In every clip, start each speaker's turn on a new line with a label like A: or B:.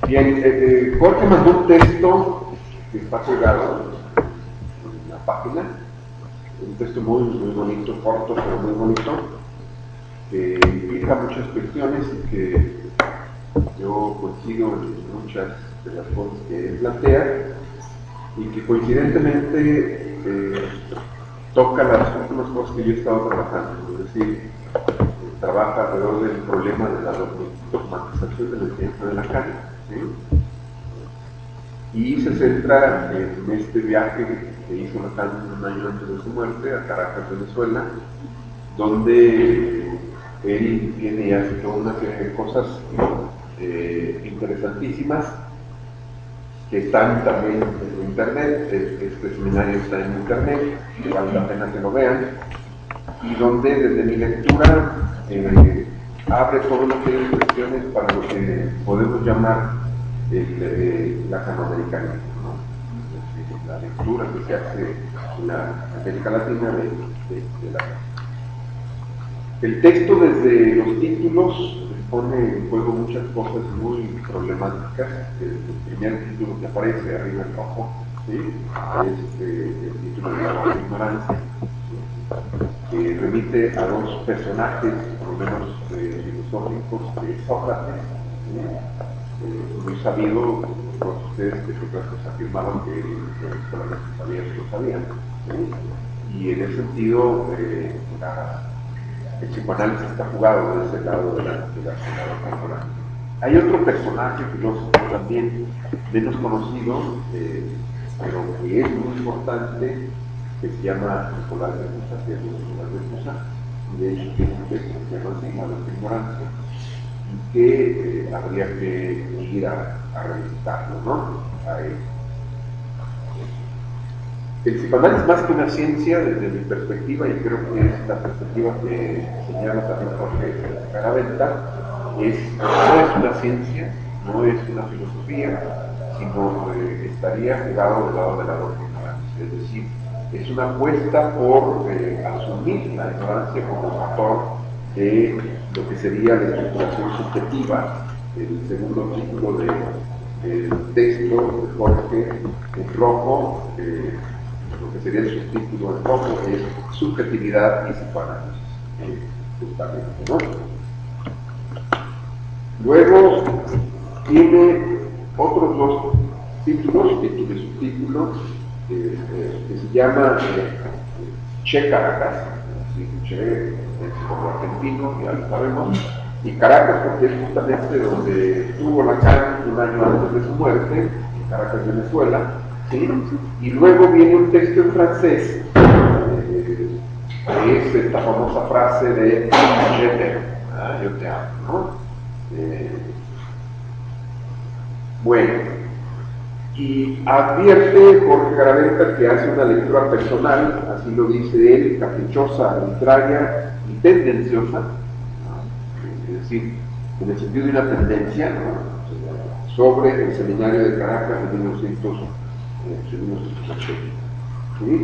A: Bien, Jorge mandó un texto que está colgado en la página, un texto muy bonito, corto, pero muy bonito, que implica muchas cuestiones y que yo coincido en muchas de las cosas que él plantea y que coincidentemente toca las últimas cosas que yo he estado trabajando, es decir, trabaja alrededor del problema de la dogmatización de la enseñanza de Lacan, ¿sí? Y se centra en este viaje que hizo Lacan un año antes de su muerte a Caracas, Venezuela, donde él tiene y hace toda una serie de cosas interesantísimas que están también en internet. Este seminario está en internet, que vale la pena que lo vean, y donde desde mi lectura abre toda una serie de cuestiones para lo que podemos llamar la canoamericanidad, ¿no? La lectura que se hace en la América Latina de la... El texto desde los títulos pone en juego muchas cosas muy problemáticas. El primer título que aparece arriba en rojo, ¿sí? Es el título de la ignorancia, que remite a dos personajes, por lo menos filosóficos, de Sócrates, muy sabido, todos ustedes que Sócrates afirmaban que solamente sabía que lo sabían, ¿sí? Y en ese sentido el psicoanálisis está jugado de ese lado de la temporada. Hay otro personaje filósofo también menos conocido, pero que es muy importante, que se llama Nicolás de Cusa, que es Nicolás de Cusa, y de hecho tiene un texto que se llama así, la ignorancia, y que habría que ir a revisitarlo, ¿no? El psicoanálisis, más que una ciencia, desde mi perspectiva, y creo que es la perspectiva que señala también Jorge Garaventa, no es una ciencia, no es una filosofía, sino estaría jugado del lado de la ignorancia, es decir, es una apuesta por asumir la ignorancia como motor de lo que sería la estructuración subjetiva. El segundo título del texto de Jorge en rojo, lo que sería el subtítulo en rojo, es subjetividad y psicoanálisis, justamente, ¿no? Luego tiene otros dos títulos y subtítulos que se llama Che Caracas, Che como argentino, ya lo sabemos, y Caracas porque es justamente donde estuvo Lacan un año antes de su muerte, en Caracas, Venezuela, ¿sí? Y luego viene un texto en francés, que es esta famosa frase de Je t'aime, yo te amo, ¿no? Bueno, y advierte Jorge Garaventa que hace una lectura personal, así lo dice él, caprichosa, arbitraria y tendenciosa, ¿no? Es decir, en el sentido de una tendencia, ¿no? Sobre el seminario de Caracas de 1980. ¿Sí?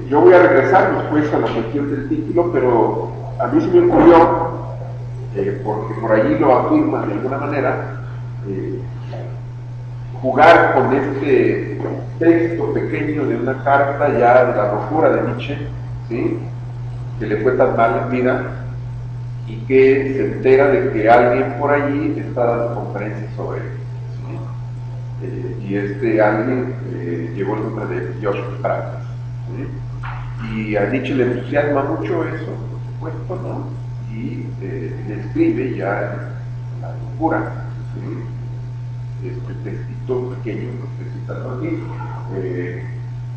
A: Yo voy a regresar después a la cuestión del título, pero a mí se me ocurrió, porque por allí lo afirma de alguna manera, jugar con este texto pequeño de una carta ya de la locura de Nietzsche, ¿sí? Que le fue tan mal en vida y que se entera de que alguien por allí está dando conferencias sobre él, ¿sí? Y este alguien llevó el nombre de Joseph Pratt, ¿sí? Y a Nietzsche le entusiasma mucho eso, por supuesto, ¿no? Y le escribe ya la locura, ¿sí? Este textito pequeño que estoy citando aquí,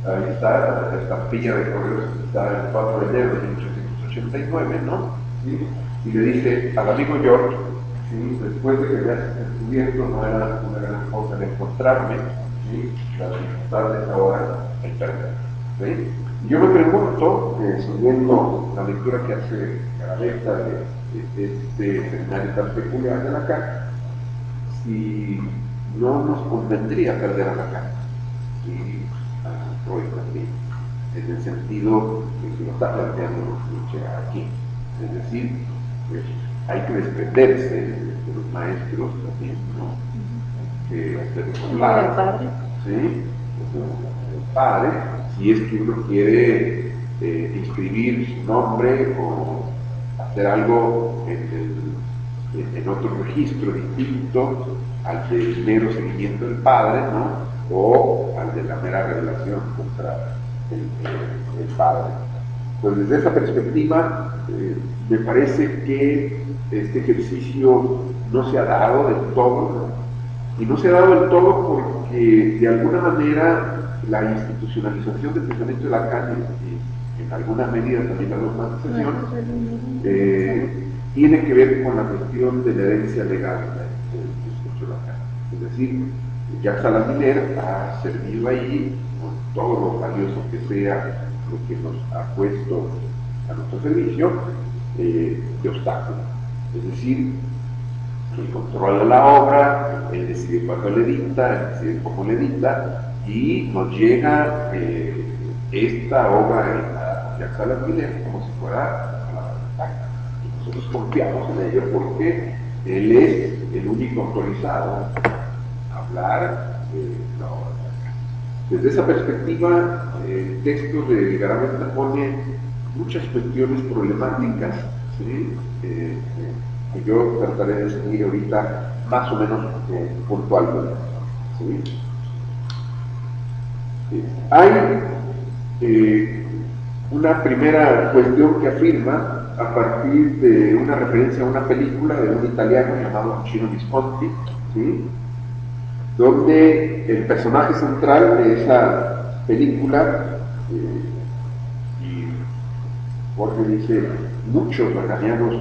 A: ahí está la estampilla de correos que está el 4 de enero de 1889, ¿no? ¿Sí? Y le dice al amigo George, ¿sí? Después de que me has descubierto, no era una gran cosa de encontrarme, ¿sí? Las dificultades ahora en perder, ¿sí? Y yo me pregunto, siguiendo la lectura que hace Garaventa de este seminario tan peculiar de Lacan, si no nos convendría perder a Lacan y a Freud también, en el sentido que lo está planteando Nietzsche aquí. Es decir, pues, hay que desprenderse de los maestros también, ¿no? Que
B: Como el padre.
A: ¿sí? El padre, si es que uno quiere inscribir su nombre o hacer algo en otro registro distinto al del mero seguimiento del padre, ¿no? O al de la mera revelación contra el padre. Pues desde esa perspectiva, me parece que este ejercicio no se ha dado del todo, ¿no? Y no se ha dado del todo porque de alguna manera la institucionalización del pensamiento de Lacan y en alguna medida también la dogmatización tiene que ver con la cuestión de la herencia legal del discurso de Lacan. Es decir, Jacques Alain Miller ha servido ahí con todo lo valioso que sea lo que nos ha puesto a nuestro servicio de obstáculo. Es decir, el control de la obra, el decidir cuándo le dicta, el decidir cómo le dicta, y nos llega esta obra editada por Jacques Alain Miller como si fuera la verdad. Y nosotros confiamos en ello porque él es el único autorizado a hablar de la obra. Desde esa perspectiva, el texto de Garaventa pone muchas cuestiones problemáticas, ¿sí? Que yo trataré de seguir ahorita más o menos puntualmente. ¿Sí? Hay una primera cuestión que afirma a partir de una referencia a una película de un italiano llamado Chino Visconti, ¿sí? Donde el personaje central de esa película, y Jorge dice, muchos lacanianos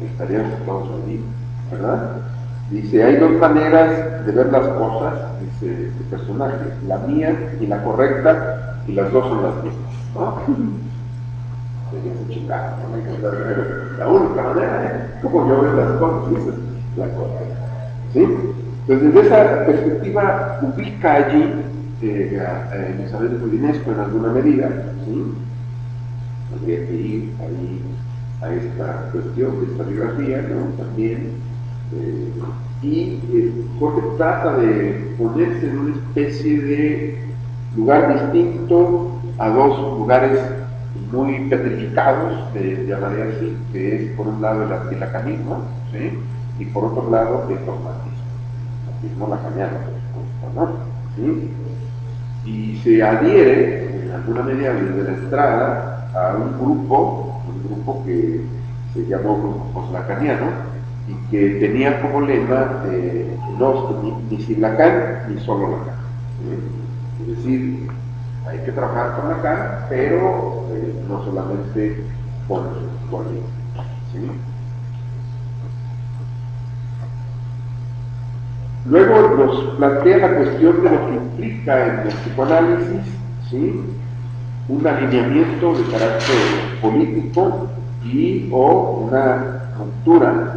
A: estarían sentados allí, ¿verdad? Dice, hay dos maneras de ver las cosas, dice el personaje, la mía y la correcta, y las dos son las mismas, ¿no? La única manera, como yo veo las cosas, es la correcta, ¿sí? Entonces, desde esa perspectiva, ubica allí a Isabel de Molinesco en alguna medida, ¿sí? Habría que ir ahí a esta cuestión de esta biografía, ¿no? También, Jorge trata de ponerse en una especie de lugar distinto a dos lugares muy petrificados, de llamaré así, que es por un lado el lacanismo, ¿sí? Y por otro lado el dogmatismo lacaniano, ¿no? ¿Sí? Y se adhiere en alguna medida desde la entrada a un grupo que se llamó Grupo Poslacaniano y que tenía como lema ni sin Lacan ni solo Lacan. Es decir, hay que trabajar con Lacan, pero no solamente con él. ¿Sí? Luego nos plantea la cuestión de lo que implica en el psicoanálisis, ¿sí? Un alineamiento de carácter político y o una ruptura,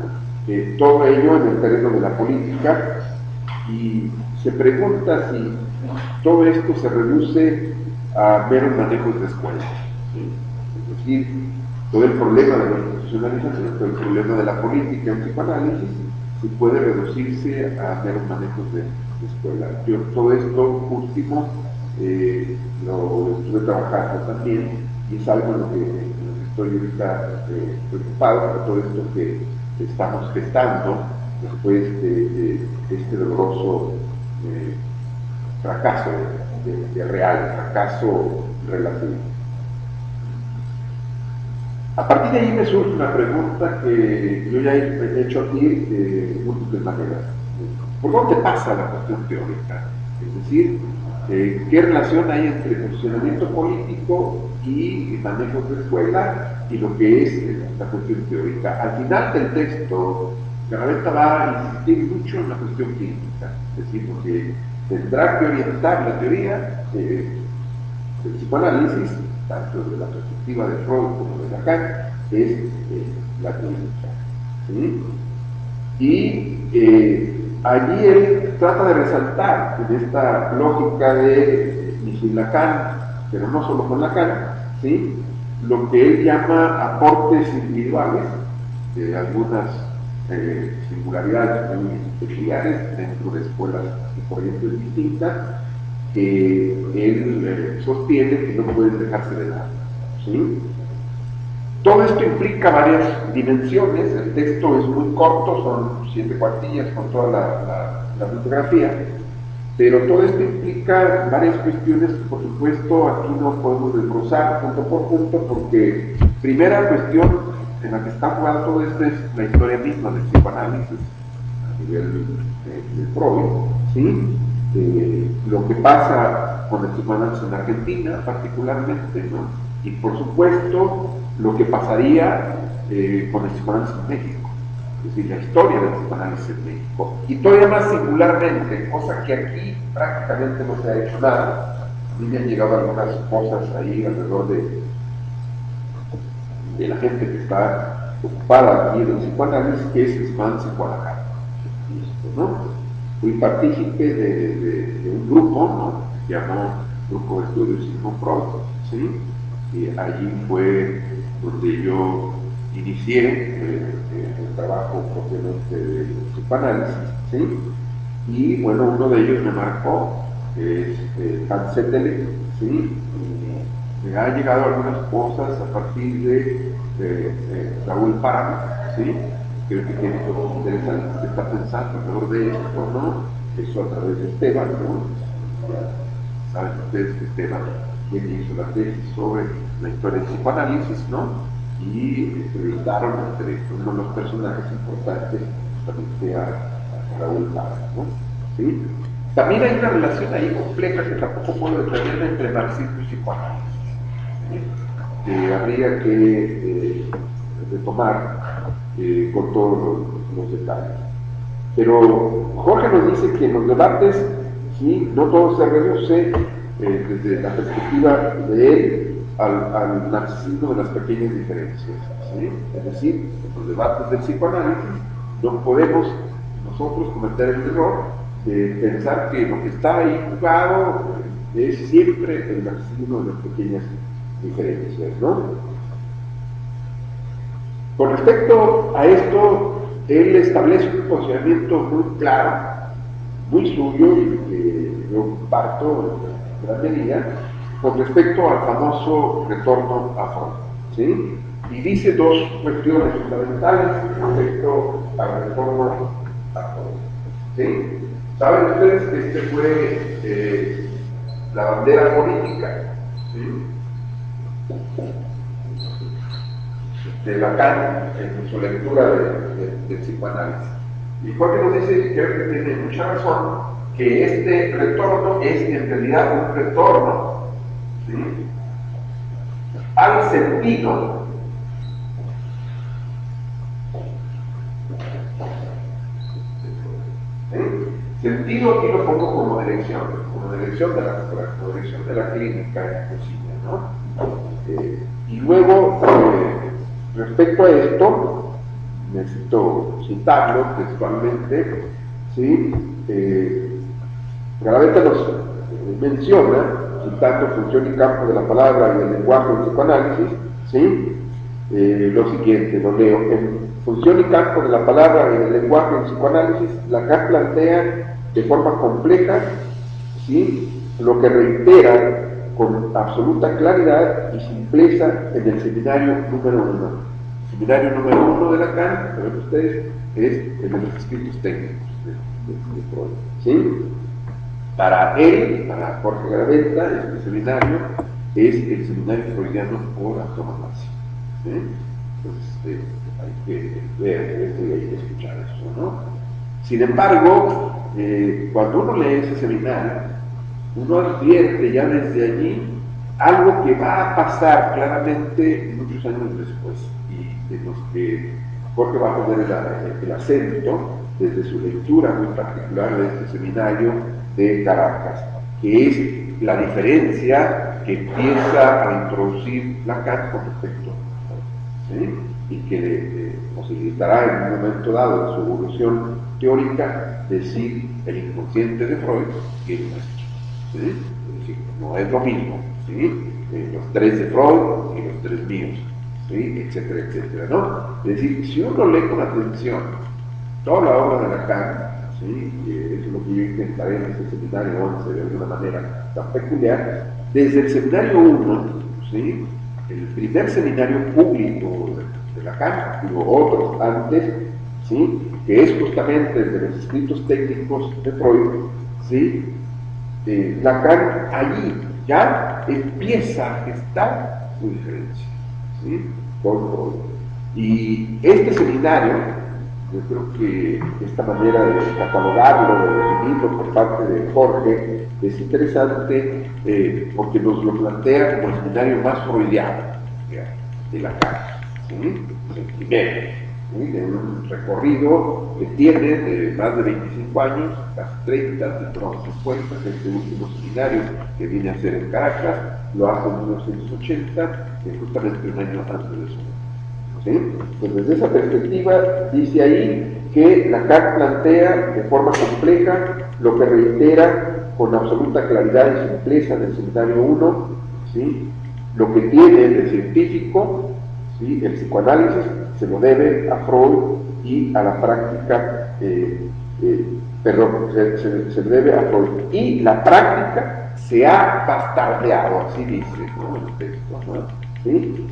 A: todo ello en el terreno de la política, y se pregunta si todo esto se reduce a meros manejos de escuela, ¿sí? Es decir, todo el problema de la institucionalización, todo el problema de la política en psicoanálisis, si puede reducirse a meros manejos de escuela. Yo todo esto último lo estuve trabajando también y es algo en lo que estoy ahorita preocupado por todo esto que estamos gestando después de este doloroso fracaso de real, fracaso relativo. A partir de ahí me surge una pregunta que yo ya he hecho aquí de múltiples maneras. ¿Por dónde pasa la cuestión teórica? Es decir, ¿qué relación hay entre funcionamiento político y manejos de escuela y lo que es la cuestión teórica? Al final del texto, Garaventa va a insistir mucho en la cuestión clínica, es decir, porque tendrá que orientar la teoría del psicoanálisis, tanto desde la perspectiva de Freud como de Lacan, es la clínica. ¿Sí? Y allí él trata de resaltar en esta lógica de ni sin Lacan, pero no solo con Lacan, ¿sí? Lo que él llama aportes individuales de algunas singularidades muy peculiares dentro de escuelas y corrientes distintas que él sostiene que no pueden dejarse de lado, ¿sí? Todo esto implica varias dimensiones. El texto es muy corto, son 7 cuartillas con toda la bibliografía, pero todo esto implica varias cuestiones que, por supuesto, aquí no podemos desglosar punto por punto, porque primera cuestión en la que está jugando todo esto es la historia misma del psicoanálisis a nivel de Freud, ¿sí? Lo que pasa con el psicoanálisis en Argentina particularmente, ¿no? Y por supuesto lo que pasaría con el psicoanálisis en México, es decir, la historia del psicoanálisis en México, y todavía más singularmente, cosa que aquí prácticamente no se ha hecho nada. A mí me han llegado algunas cosas ahí alrededor de la gente que está ocupada aquí en el psicoanálisis, que es el psicoanálisis en Guadalajara, ¿no? Fui partícipe de un grupo, ¿no?, que se llamó Grupo de Estudios Sigmund Freud, ¿sí? Y allí fue donde yo inicié el trabajo propiamente del psicoanálisis, ¿sí? Y bueno, uno de ellos me marcó, que es Hans Zettele, ¿sí? Y me han llegado algunas cosas a partir de Raúl Páramo, ¿sí? Creo que tiene cosas interesantes que está pensando alrededor de esto, ¿no? Eso a través de Esteban, ¿no? Ya saben ustedes que Esteban, quien hizo la tesis sobre la historia del psicoanálisis, ¿no? Y entrevistaron entre uno de los personajes importantes justamente a Raúl Páramo, ¿no? ¿Sí? También hay una relación ahí compleja que tampoco puedo detener entre marxismo y psicoanálisis, ¿sí? Que habría que retomar con todos los detalles. Pero Jorge nos dice que en los debates, ¿sí?, no todo se reduce desde la perspectiva de él al narcisismo de las pequeñas diferencias, ¿sí? Es decir, en los debates del psicoanálisis no podemos nosotros cometer el error de pensar que lo que está ahí jugado es siempre el narcisismo de las pequeñas diferencias, ¿no? Con respecto a esto, él establece un posicionamiento muy claro, muy suyo, y que yo comparto en gran medida, con respecto al famoso retorno a Freud, ¿sí? Y dice dos cuestiones fundamentales con respecto al retorno a Freud, ¿sí? Saben ustedes que este fue la bandera política, ¿sí?, de Lacan en su lectura del psicoanálisis. Y Jorge nos dice, y creo que tiene mucha razón, que este retorno es en realidad un retorno, ¿sí?, al sentido sentido, aquí lo pongo como dirección de la clínica inclusive, ¿no? Y luego, respecto a esto, necesito citarlo textualmente, ¿sí? Garaventa nos menciona, citando función y campo de la palabra y el lenguaje del psicoanálisis, ¿sí?, lo siguiente, lo leo: en función y campo de la palabra y el lenguaje del psicoanálisis, Lacan plantea de forma compleja, ¿sí?, lo que reitera con absoluta claridad y simpleza en el seminario número 1. El seminario número 1 de Lacan, saben ustedes, es el de los escritos técnicos de Freud, ¿sí? Para él, para Jorge Garaventa, este seminario es el seminario freudiano por antonomasia, ¿sí? Entonces hay que ver y hay que escuchar eso, ¿no? Sin embargo, cuando uno lee ese seminario, uno advierte ya desde allí algo que va a pasar claramente muchos años después, y de los que Jorge va a poner el acento desde su lectura muy particular de este seminario de Caracas, que es la diferencia que empieza a introducir Lacan con respecto a Freud, ¿sí?, y que le posibilitará en un momento dado de su evolución teórica decir el inconsciente de Freud que es nuestro, ¿sí? Es decir, no es lo mismo, ¿sí?, los 3 de Freud y los 3 míos, ¿sí?, etcétera, etcétera, ¿no? Es decir, si uno lee con atención toda la obra de Lacan, ¿sí? Es lo que yo intentaré en este seminario 11 de alguna manera tan peculiar, desde el seminario 1, ¿sí? El primer seminario público de Lacan, hubo otros antes, ¿sí? Que es justamente desde los escritos técnicos de Freud, ¿sí? Lacan allí ya empieza a gestar su diferencia, ¿sí? Con Freud. Y este seminario, yo creo que esta manera de catalogarlo, de definirlo por parte de Jorge, es interesante porque nos lo plantea como el seminario más freudiano de Lacan, ¿sí? El primero, ¿sí? De un recorrido que tiene de más de 25 años, casi 30, vamos después, este último seminario que viene a ser en Caracas, lo hace en 1980, justamente un año antes de su muerte. ¿Sí? Pues desde esa perspectiva dice ahí que Lacan plantea de forma compleja lo que reitera con absoluta claridad y simpleza en el seminario 1, ¿sí? Lo que tiene de científico, ¿sí? El psicoanálisis se lo debe a Freud y a la práctica, se debe a Freud, y la práctica se ha bastardeado, así dice, ¿no? El texto, ¿no? ¿Sí?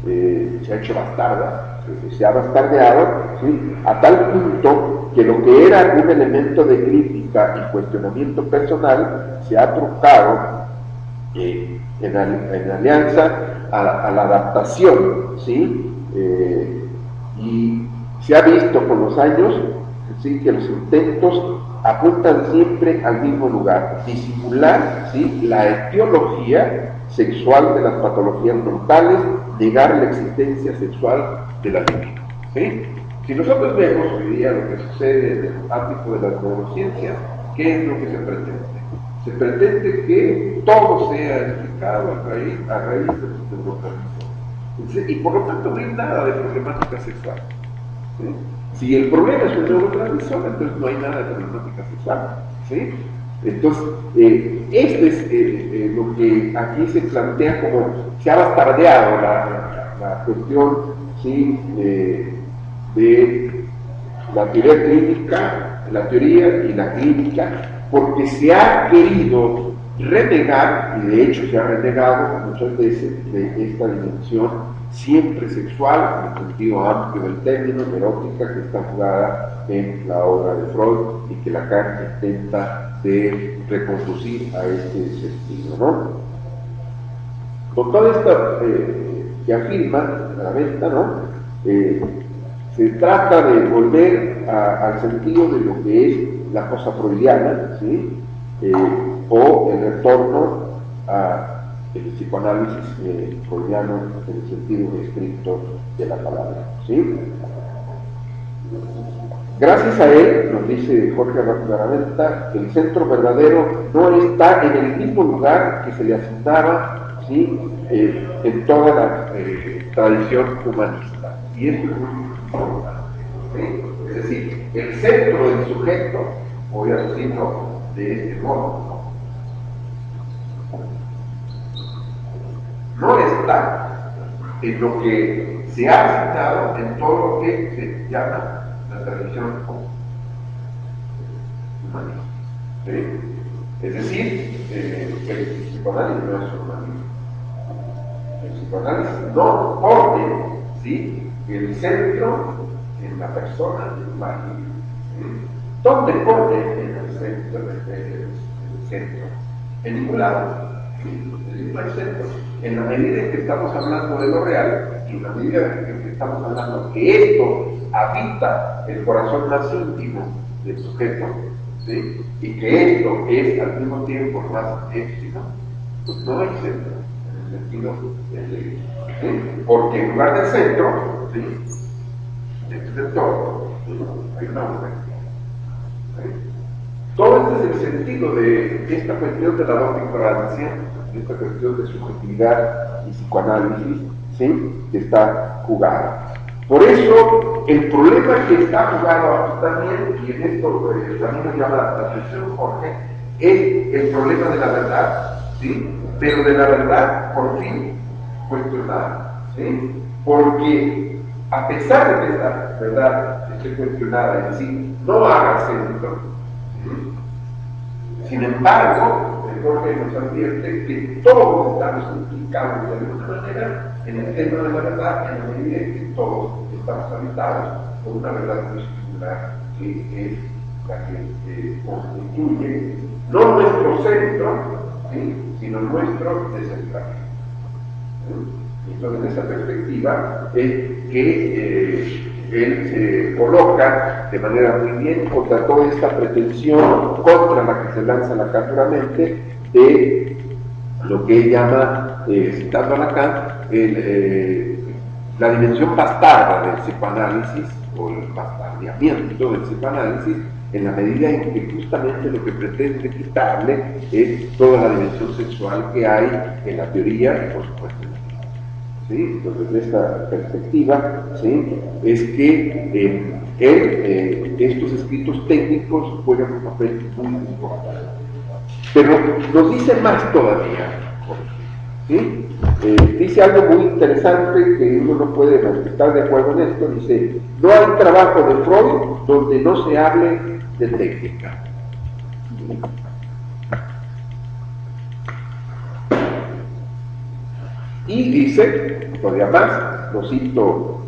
A: Se ha hecho bastarda, se ha bastardeado, ¿sí? A tal punto que lo que era un elemento de crítica y cuestionamiento personal se ha trucado en alianza a la adaptación, ¿sí? Y se ha visto con los años, ¿sí? Que los intentos apuntan siempre al mismo lugar: disimular, ¿sí? La etiología sexual de las patologías mentales, negar la existencia sexual de la víctima, ¿sí? Si nosotros vemos hoy día lo que sucede en el ámbito de las neurociencias, ¿qué es lo que se pretende? Se pretende que todo sea explicado a raíz de los neurotransmisores, y por lo tanto no hay nada de problemática sexual, ¿sí? Si el problema es un neurotransmisor, entonces no hay nada de problemática sexual, ¿sí? Entonces, este es lo que aquí se plantea como se ha bastardeado la cuestión, ¿sí? De la teoría clínica, la teoría y la clínica, porque se ha querido renegar, y de hecho se ha renegado muchas veces, de esta dimensión siempre sexual, en el sentido amplio del término, erótica, que está jugada en la obra de Freud y que Lacan intenta de reconducir a este sentido, ¿no? Con toda esta que afirma la venta, ¿no? Se trata de volver al sentido de lo que es la cosa freudiana, ¿sí? O el retorno a el psicoanálisis freudiano en el sentido estricto de la palabra, ¿sí? Gracias a él, nos dice Jorge Garaventa, el centro verdadero no está en el mismo lugar que se le asignaba, ¿sí? En toda la tradición humanista. Y esto es muy importante, ¿sí? Es decir, el centro del sujeto, voy a decirlo de este modo, no está en lo que se ha asignado en todo lo que se llama la tradición humanista, ¿sí? Es decir, el psicoanálisis no es humanista. El psicoanálisis no pone, ¿sí? El centro en la persona humana, ¿sí? ¿Dónde pone el centro? En ningún lado. No hay centro. En la medida en que estamos hablando de lo real, y en la medida en que estamos hablando que esto habita el corazón más íntimo del sujeto, ¿sí? Y que esto es al mismo tiempo más éxito, pues no hay centro en el sentido de, ¿sí? Porque en lugar del centro, ¿sí? Dentro del todo, ¿sí? Hay una urgencia, ¿sí? Todo este es el sentido de esta cuestión de la doble ignorancia, de esta cuestión de subjetividad y psicoanálisis, ¿sí? Que está jugada. Por eso, el problema que está jugado aquí también, y en esto también nos llama la atención Jorge, es el problema de la verdad, ¿sí? Pero de la verdad, por fin, cuestionada, ¿sí? Porque, a pesar de que verdad esté cuestionada en sí, no haga centro. Sin embargo, Jorge nos advierte que todos estamos implicados de alguna manera en el tema de la verdad, en la medida en que todos estamos habitados por una verdad muy singular, que es la que constituye no nuestro centro, ¿sí?, sino nuestro descentramiento. Entonces, en esa perspectiva es que él se coloca de manera muy bien contra toda esta pretensión contra la que se lanza Lacan duramente de lo que él llama, citando a Lacan, la dimensión bastarda del psicoanálisis o el bastardeamiento del psicoanálisis, en la medida en que justamente lo que pretende quitarle es toda la dimensión sexual que hay en la teoría y por supuesto en la teoría. ¿Sí? Entonces, de esta perspectiva, ¿sí?, es que estos escritos técnicos juegan un papel muy importante. Pero nos dice más todavía, ¿sí? Dice algo muy interesante que uno no puede estar de acuerdo en esto. Dice: no hay trabajo de Freud donde no se hable de técnica. Y dice, todavía más, lo cito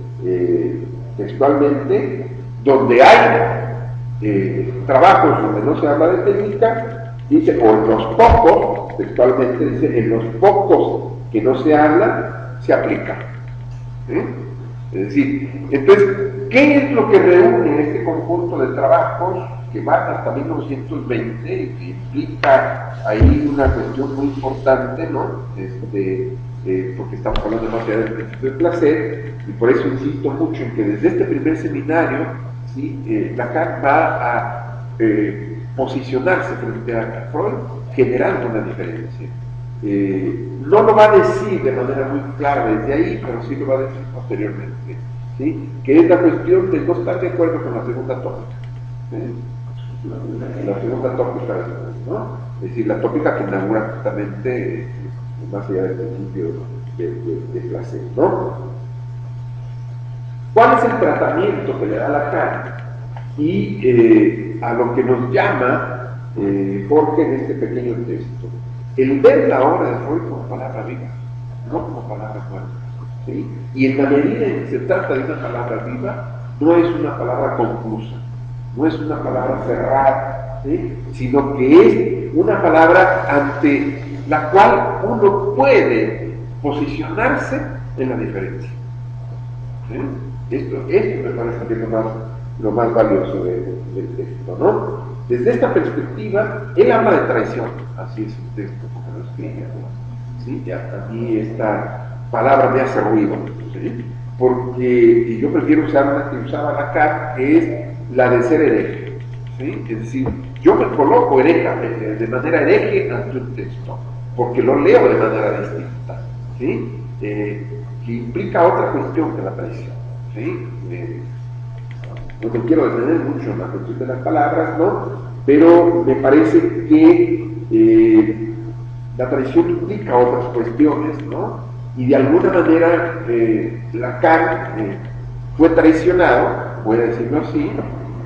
A: textualmente: donde hay trabajos donde no se habla de técnica, dice, o en los pocos, textualmente dice, en los pocos que no se habla, se aplica. Es decir, entonces, ¿qué es lo que reúne en este conjunto de trabajos que van hasta 1920 y que implica ahí una cuestión muy importante, ¿no? Porque estamos hablando más allá del principio del placer, y por eso insisto mucho en que desde este primer seminario, ¿sí?, Lacan va a posicionarse frente a Freud generando una diferencia. No lo va a decir de manera muy clara desde ahí, pero sí lo va a decir posteriormente, ¿sí?, que es la cuestión de no estar de acuerdo con la segunda tópica. La segunda tópica, ¿no? Es decir, la tópica que inaugura justamente más allá del principio de placer, ¿no? ¿Cuál es el tratamiento que le da Lacan? Y a lo que nos llama Jorge en este pequeño texto, el ver la obra de Freud como palabra viva, no como palabra muerta, ¿sí? Y en la medida en que se trata de una palabra viva, no es una palabra conclusa, no es una palabra cerrada, ¿sí?, sino que es una palabra ante la cual uno puede posicionarse en la diferencia. ¿Sí? Esto me parece que es lo más valioso del texto, ¿no? Desde esta perspectiva, él habla de traición, así es un texto como lo escribe, ¿no? ¿Sí? Ya a mí esta palabra me hace ruido, ¿sí?, porque yo prefiero usar una que usaba Lacan, que es la de ser hereje, ¿sí? Es decir, yo me coloco de manera hereje ante un texto, porque lo leo de manera distinta, ¿sí?, que implica otra cuestión que la traición, ¿sí? No me quiero detener mucho en la cuestión de las palabras, ¿no?, pero me parece que la traición implica otras cuestiones, ¿no?, y de alguna manera Lacan fue traicionado, voy a decirlo así,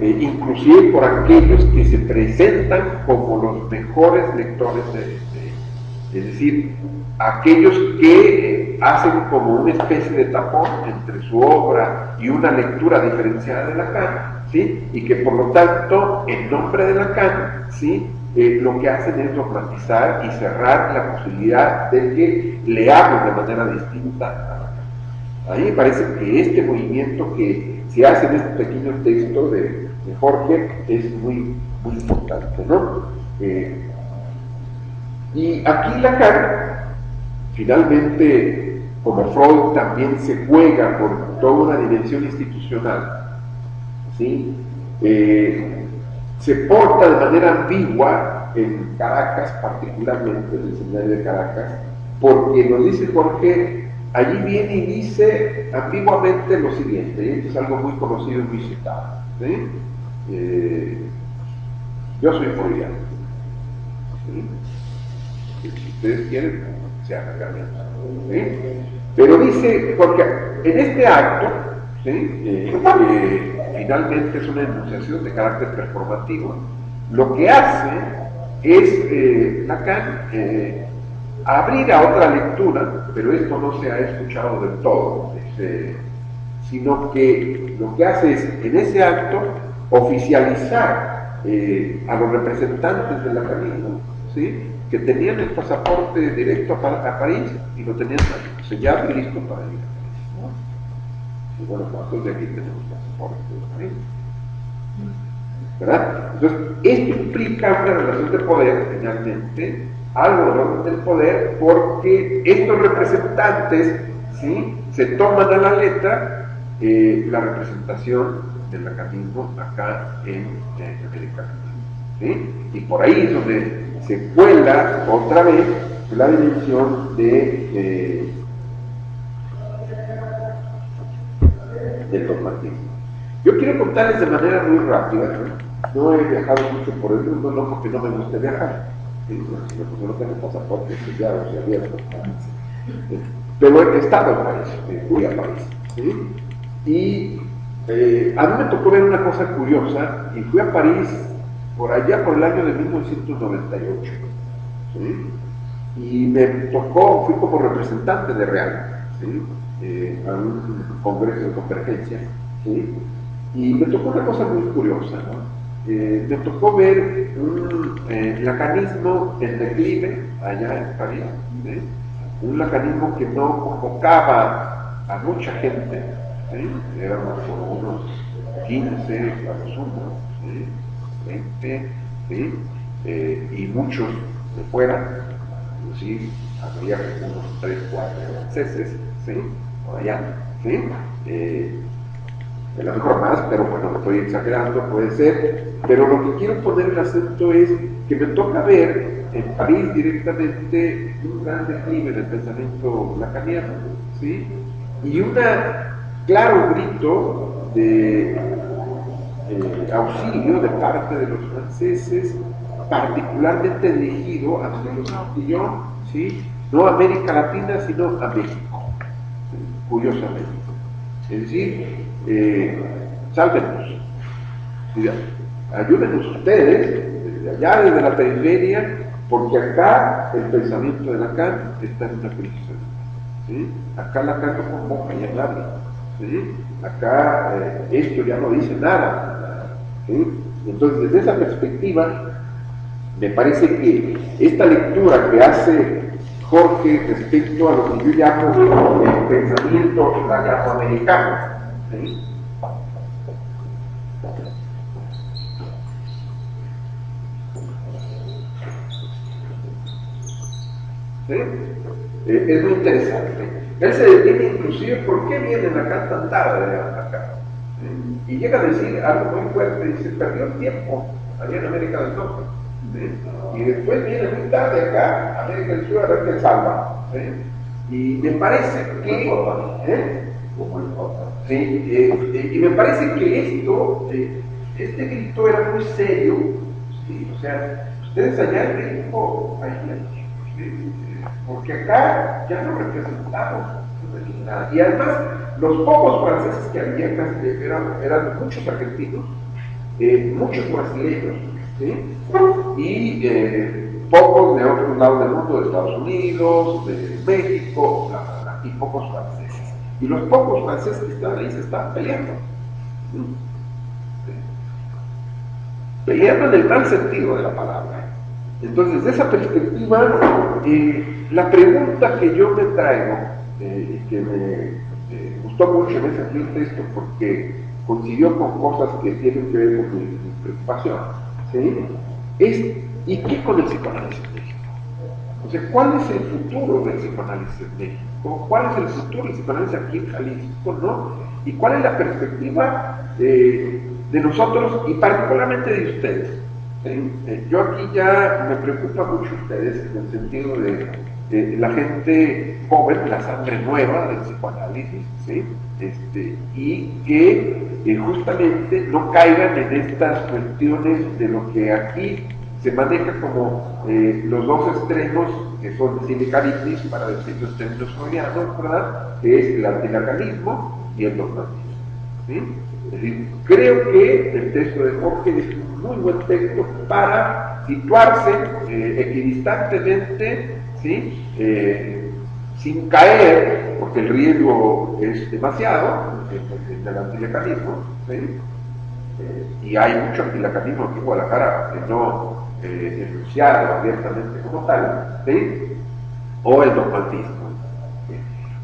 A: inclusive por aquellos que se presentan como los mejores lectores es decir, aquellos que hacen como una especie de tapón entre su obra y una lectura diferenciada de Lacan, ¿sí?, y que por lo tanto, en nombre de Lacan, ¿sí?, lo que hacen es dogmatizar y cerrar la posibilidad de que leamos de manera distinta a Lacan. A mí me parece que este movimiento que se hace en este pequeño texto de Jorge es muy, muy importante, ¿no? Y aquí Lacan, finalmente, como Freud, también se juega por toda una dimensión institucional, ¿sí? Se porta de manera ambigua en Caracas, particularmente en el seminario de Caracas, porque nos dice Jorge, allí viene y dice ambiguamente lo siguiente, y esto es algo muy conocido y muy citado, ¿sí? Yo soy freudiano, ¿sí? Si ustedes quieren, se hagan cambiar, ¿sí? Pero dice, porque en este acto, ¿sí? Finalmente es una enunciación de carácter performativo. Lo que hace es Lacan abrir a otra lectura, pero esto no se ha escuchado del todo, sino que lo que hace es, en ese acto, oficializar a los representantes del lacanismo, ¿sí? Que tenían el pasaporte directo a París y lo tenían sellado y listo para ir a París, ¿no? Y bueno, ¿cuántos de aquí tenemos pasaporte de París? ¿Verdad? Entonces, esto implica una relación de poder, finalmente, algo del orden del poder, porque estos representantes, ¿sí?, se toman a la letra la representación del lacanismo acá en América Latina, ¿sí? Y por ahí es donde se cuela otra vez la dimensión del dogmatismo. Yo quiero contarles de manera muy rápida, no he viajado mucho por el mundo, no porque no me guste viajar, ¿sí? Sino porque no tengo pasaporte sellados y abiertos, pero he estado en París, fui a París, ¿sí? Y a mí me tocó ver una cosa curiosa, y fui a París por allá por el año de 1998, ¿sí? Y me tocó, fui como representante de Real, ¿sí? A un congreso de convergencia, ¿sí? Y me tocó una cosa muy curiosa, ¿no? Me tocó ver un lacanismo en declive allá en París, ¿sí? Un lacanismo que no convocaba a mucha gente, ¿sí? Éramos como unos 15 a lo sumo, ¿sí? 20, ¿sí? Y muchos de fuera, ¿sí? Había unos 3, 4 franceses, ¿sí? Por allá, ¿sí? A lo mejor más, pero bueno, estoy exagerando, puede ser, pero lo que quiero poner el acento es que me toca ver en París directamente un gran declive del pensamiento lacaniano, ¿sí? Y un claro grito de auxilio de parte de los franceses, particularmente dirigido a Montillón, ¿sí? No a América Latina, sino a México, ¿sí? Curiosamente. Es decir, sálvenos, ayúdenos ustedes, desde allá, desde la periferia, porque acá el pensamiento de Lacan está en una crisis, ¿sí? Acá Lacan no convoca ya a nadie, ¿sí? Acá esto ya no dice nada, ¿sí? Entonces, desde esa perspectiva, me parece que esta lectura que hace Jorge respecto a lo que yo llamo el pensamiento lacanoamericano, ¿sí? ¿Sí? Es muy interesante. Él se detiene inclusive por qué viene Lacan tan tarde acá, ¿sí? Y llega a decir algo muy fuerte, dice, perdió el tiempo allá en América del Norte, ¿sí? Y después viene muy tarde acá, a América del Sur, a ver qué salva, ¿sí? Y me parece que sí, y me parece que este grito era muy serio, ¿sí? O sea, ustedes allá en México, ¿sí? Porque acá ya no representamos nada. Y además, los pocos franceses que había eran muchos argentinos, muchos brasileños, ¿sí? Y pocos de otros lados del mundo, de Estados Unidos, de México, y pocos franceses. Y los pocos franceses que estaban ahí se estaban peleando. ¿Sí? Peleando en el mal sentido de la palabra. Entonces, desde esa perspectiva, la pregunta que yo me traigo, que me gustó mucho en ese texto porque coincidió con cosas que tienen que ver con mi preocupación, ¿sí? Es, ¿y qué con el psicoanálisis en México? O sea, ¿cuál es el futuro del psicoanálisis en México? ¿Cuál es el futuro del psicoanálisis aquí en Jalisco, no? ¿Y cuál es la perspectiva de nosotros y particularmente de ustedes? ¿Sí? Yo aquí ya me preocupa mucho ustedes en el sentido de la gente joven, la sangre nueva del psicoanálisis, ¿sí? Y que justamente no caigan en estas cuestiones de lo que aquí se maneja como los dos extremos, que son sindicalitis, para decirlo en términos freudianos, ¿verdad? Que es el antilacanismo y el dogmatismo. ¿sí? Es decir, creo que el texto de Jorge es un muy buen texto para situarse equidistantemente, ¿sí? Sin caer, porque el riesgo es demasiado en el antilacanismo, ¿sí? Y hay mucho antilacanismo aquí en Guadalajara que no enunciado abiertamente como tal, ¿sí? O el dogmatismo.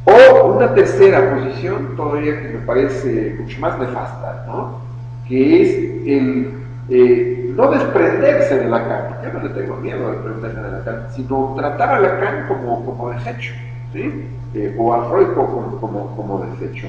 A: O una tercera posición, todavía que me parece mucho más nefasta, ¿no? Que es el no desprenderse de Lacan. Yo no le tengo miedo a desprenderse de Lacan, sino tratar a Lacan como desecho, ¿sí? O a Freud como desecho.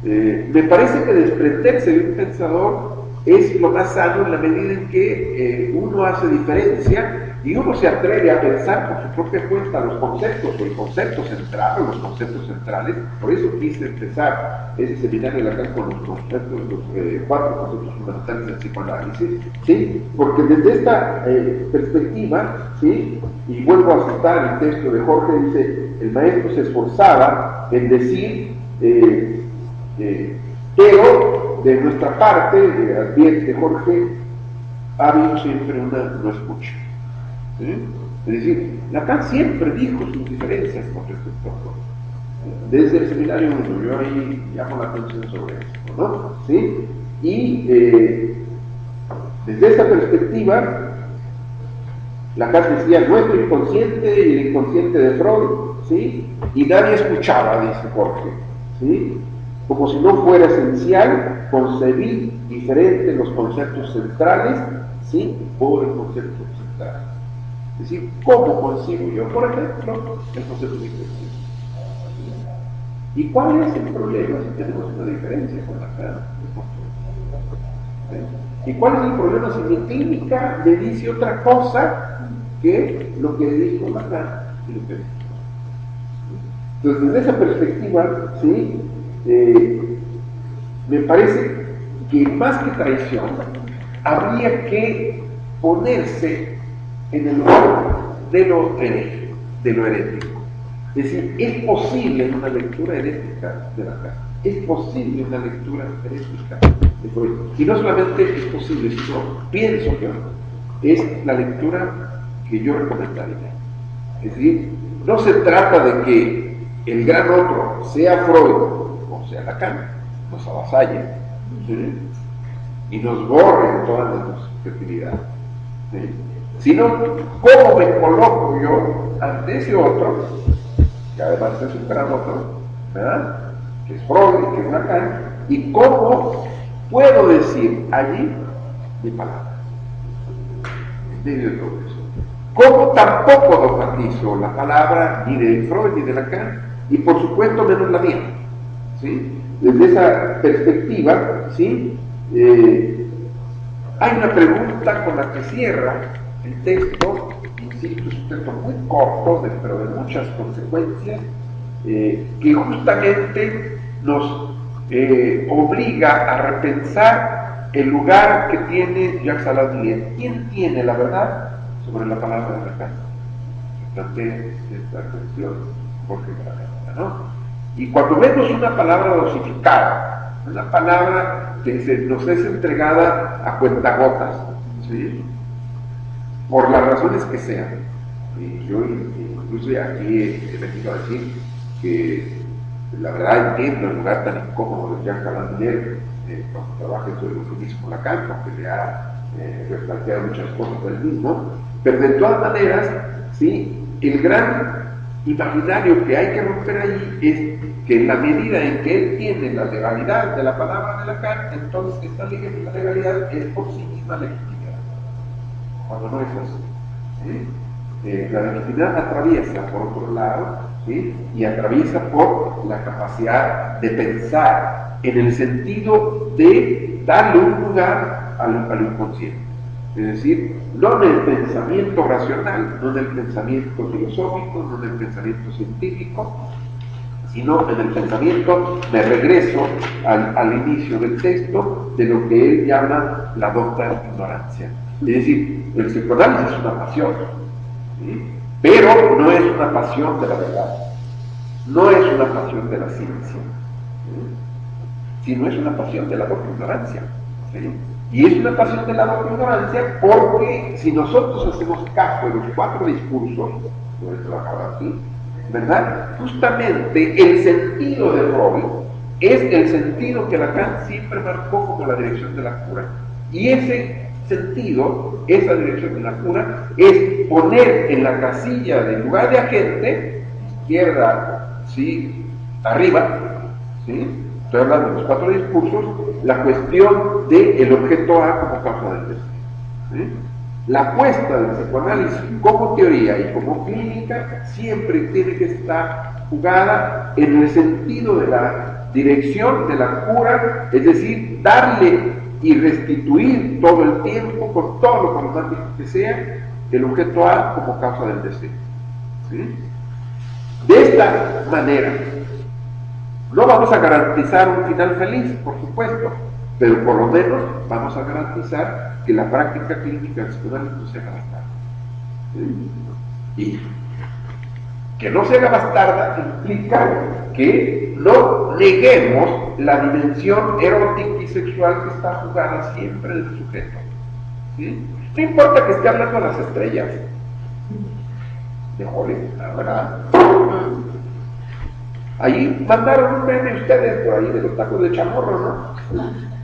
A: Me parece que desprenderse de un pensador es lo más sano en la medida en que uno hace diferencia y uno se atreve a pensar por su propia cuenta los conceptos, o el concepto central, o los conceptos centrales. Por eso quise empezar ese seminario de Lacan con los conceptos, los 4 conceptos fundamentales del psicoanálisis, ¿sí? Porque desde esta perspectiva, ¿sí? Y vuelvo a citar el texto de Jorge, dice, el maestro se esforzaba en decir, pero de nuestra parte, advierte Jorge, ha habido siempre una no escucha. ¿Sí? Es decir, Lacan siempre dijo sus diferencias con respecto a Freud. Desde el seminario 1, yo ahí llamo la atención sobre esto, ¿no? ¿Sí? Y desde esta perspectiva, Lacan decía nuestro inconsciente y el inconsciente de Freud, ¿sí? Y nadie escuchaba, dice Jorge, ¿sí? Como si no fuera esencial concebir diferentes los conceptos centrales, ¿sí? O el concepto central. Es decir, ¿cómo concibo yo, por ejemplo, el concepto de diferencia? ¿Y cuál es el problema si tenemos una diferencia con Lacan? ¿Sí? ¿Y cuál es el problema si mi clínica me dice otra cosa que lo que dijo Lacan y lo que dijo? Entonces, desde esa perspectiva, ¿sí? Me parece que más que traición, habría que ponerse en el lugar de lo herético. Es decir, es posible una lectura herética de Lacan, es posible una lectura herética de Freud. Y no solamente es posible, sino pienso yo, es la lectura que yo recomendaría. Es decir, no se trata de que el gran otro, sea Freud o sea Lacan, nos avasalle, ¿sí? Y nos borre toda nuestra subjetividad, ¿sí? Sino cómo me coloco yo ante ese otro, que además es un gran otro, ¿verdad? Que es Freud, que es Lacan, y cómo puedo decir allí mi palabra, en medio de todo eso. Cómo tampoco dogmatizo la palabra ni de Freud ni de Lacan, y por supuesto menos la mía, ¿sí? Desde esa perspectiva, ¿sí? Hay una pregunta con la que cierra el texto, insisto, es un texto muy corto, pero de muchas consecuencias, que justamente nos obliga a repensar el lugar que tiene Jacques Saladier. ¿Quién tiene la verdad sobre la palabra de Lacan? Se plantea esta cuestión, Jorge Garagata, ¿no? Y cuando vemos una palabra dosificada, una palabra que nos es entregada a cuentagotas, ¿sí? Por las razones que sean. Y yo incluso aquí he venido a decir que la verdad entiendo el lugar tan incómodo de Jacques Saladier cuando trabaja sobre el eufemismo Lacan, porque le ha replanteado muchas cosas del mismo, pero de todas maneras, ¿sí? El gran imaginario que hay que romper ahí es que en la medida en que él tiene la legalidad de la palabra de Lacan, entonces esta legalidad es por sí misma legitimidad, cuando no es así, ¿sí? La legitimidad atraviesa por otro lado, ¿sí? Y atraviesa por la capacidad de pensar en el sentido de darle un lugar al inconsciente. Es decir, no en el pensamiento racional, no en el pensamiento filosófico, no en el pensamiento científico, sino en el pensamiento, me regreso al inicio del texto, de lo que él llama la docta ignorancia. Es decir, el psicoanálisis es una pasión, ¿sí? Pero no es una pasión de la verdad, no es una pasión de la ciencia, ¿sí? sino es una pasión de la doble ignorancia. ¿Sí? Y es una pasión de la doble ignorancia porque si nosotros hacemos caso de los 4 discursos, lo he trabajado aquí, ¿verdad? Justamente el sentido de Freud es el sentido que Lacan siempre marcó como la dirección de la cura. Y ese sentido, esa dirección de la cura, es poner en la casilla del lugar de agente, izquierda, ¿sí? Arriba, ¿sí? Estoy hablando de los 4 discursos, la cuestión del objeto A como causa del deseo. ¿Sí? La apuesta del psicoanálisis como teoría y como clínica siempre tiene que estar jugada en el sentido de la dirección de la cura, es decir, darle y restituir todo el tiempo, con todo lo problemático que sea, el objeto A como causa del deseo. ¿Sí? De esta manera, no vamos a garantizar un final feliz, por supuesto, pero por lo menos vamos a garantizar que la práctica clínica del psicoanálisis no se haga bastarda. ¿Sí? Y que no se haga bastarda implica que no neguemos la dimensión erótica y sexual que está jugada siempre del sujeto. ¿Sí? No importa que esté hablando a las estrellas de Hollywood, ¿verdad? Ahí mandaron un meme ustedes por ahí de los tacos de chamorro, ¿no?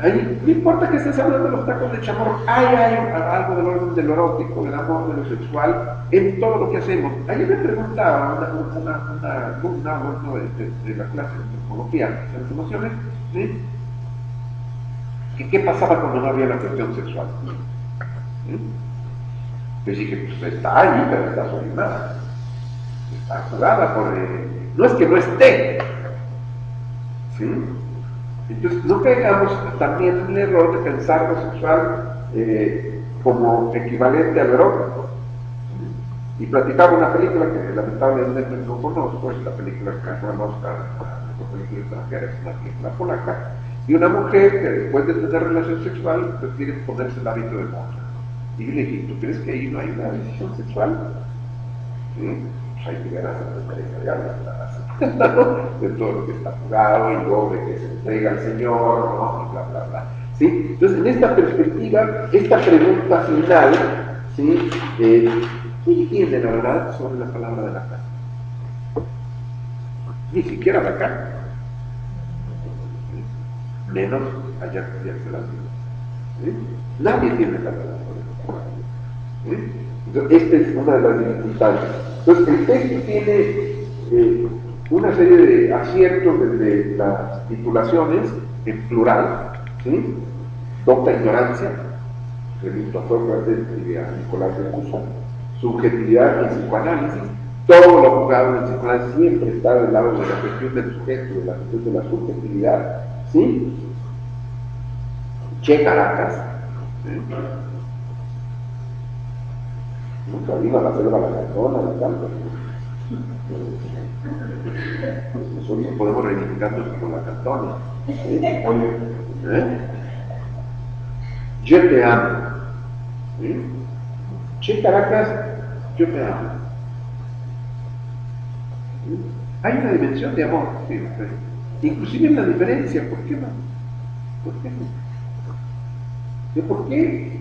A: Ahí, no importa que estés hablando de los tacos de chamorro, hay algo del orden de lo erótico, del amor, de lo sexual, en todo lo que hacemos. Ayer me preguntaba una alumna de la clase de antropología de las emociones, ¿sí? ¿Qué pasaba cuando no había la cuestión sexual? ¿Sí? Pues dije, pues está ahí, pero está solimada. Está jugada por... no es que no esté. ¿Sí? Entonces, no caigamos también en el error de pensar lo sexual como equivalente al erótico. ¿Sí? Y platicaba una película que lamentablemente no conozco, es la película que ganó el Oscar, la película extranjera, es una película polaca, y una mujer que después de tener relación sexual prefiere ponerse el hábito de monja. Y yo le dije, ¿tú crees que ahí no hay una decisión sexual? ¿Sí? Hay que ver a de todo lo que está jugado y luego de que se entrega al Señor, ¿no? Y bla, bla, bla. ¿Sí? Entonces, en esta perspectiva, esta pregunta final, ¿sí? ¿Qué tiene la verdad sobre la palabra de Lacan? Ni siquiera Lacan, ¿sí? Menos allá que se la vida. ¿Sí? Nadie tiene la verdad sobre la palabra. ¿Sí? Entonces, esta es una de las dificultades. Entonces, el texto tiene una serie de aciertos desde las titulaciones en plural, ¿sí? Docta ignorancia, remito a Sócrates y a Nicolás de Cusa, subjetividad y psicoanálisis, todo lo jugado en el psicoanálisis siempre está del lado de la cuestión del sujeto, de la cuestión de la subjetividad, ¿sí? Che Caracas, ¿sí? Nunca vino a la selva la cantona, la canta. Nosotros podemos reivindicarnos con la cantona. ¿Sí? Yo te amo. ¿Sí? Che Caracas, yo te amo. ¿Sí? Hay una dimensión de amor, ¿sí? Inclusive en la diferencia, ¿por qué no? ¿Por qué no? ¿De por qué?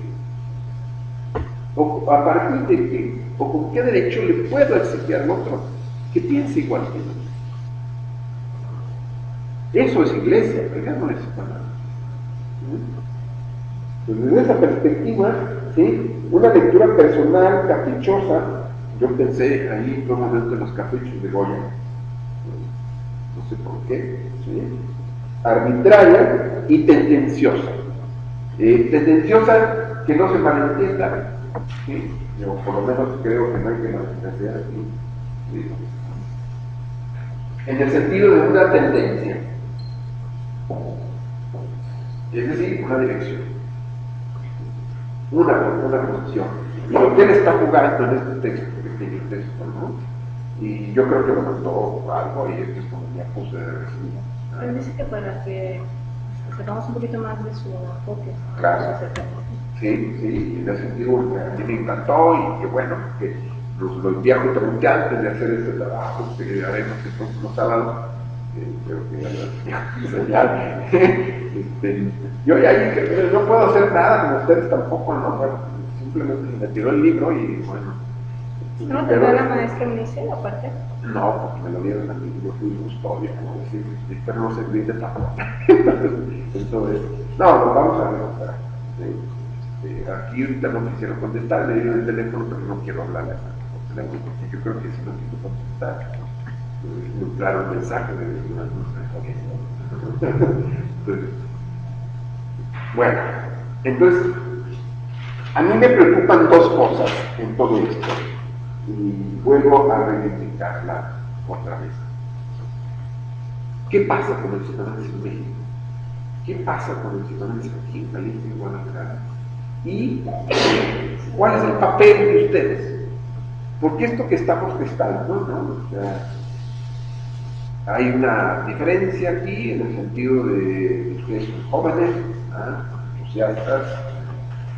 A: O a partir de qué, o con qué derecho le puedo exigir al otro que piense igual que yo. Eso es iglesia, pero ya no es psicoanálisis. Pues desde esa perspectiva, ¿sí? Una lectura personal, caprichosa, yo pensé ahí en un momento en los caprichos de Goya, no sé por qué, ¿sí? Arbitraria y tendenciosa. Tendenciosa que no se malentienda, ¿sí? Yo por lo menos creo que no hay que malinterpretar aquí, ¿sí? En el sentido de una tendencia, es decir, una dirección, una posición. Y lo que él está jugando en este texto, pequeño texto, ¿no? Y yo creo que lo mandó algo y esto es como mi acuse de recibo.
B: Él dice que para que sepamos un poquito más de su enfoque.
A: Claro. Sí, en ese sentido a mí me encantó y que bueno, que los viejos pregunté antes de hacer este trabajo que haremos estos sábados, creo que ya yo ya no puedo hacer nada, como ustedes tampoco, ¿no? Bueno, simplemente me tiró el libro y bueno.
B: ¿No te dio la maestra Unice aparte?
A: No, porque me lo dieron a mí, yo fui custodio, ¿no? Decir, pero no serví de tampoco. Entonces, no, lo vamos a ver. Aquí ahorita no me quisieron contestar, le dieron el teléfono, pero no quiero hablar por teléfono, porque yo creo que si no quiero contestar, es muy claro el mensaje de una entonces, bueno, entonces, a mí me preocupan dos cosas en todo esto, y vuelvo a reivindicarla otra vez. ¿Qué pasa con el psicoanálisis en México? ¿Qué pasa con el psicoanálisis aquí en Jalisco y Guadalajara? ¿Y cuál es el papel de ustedes? Porque esto que estamos gestando, ¿no? O sea, hay una diferencia aquí en el sentido de ustedes son jóvenes, entusiastas,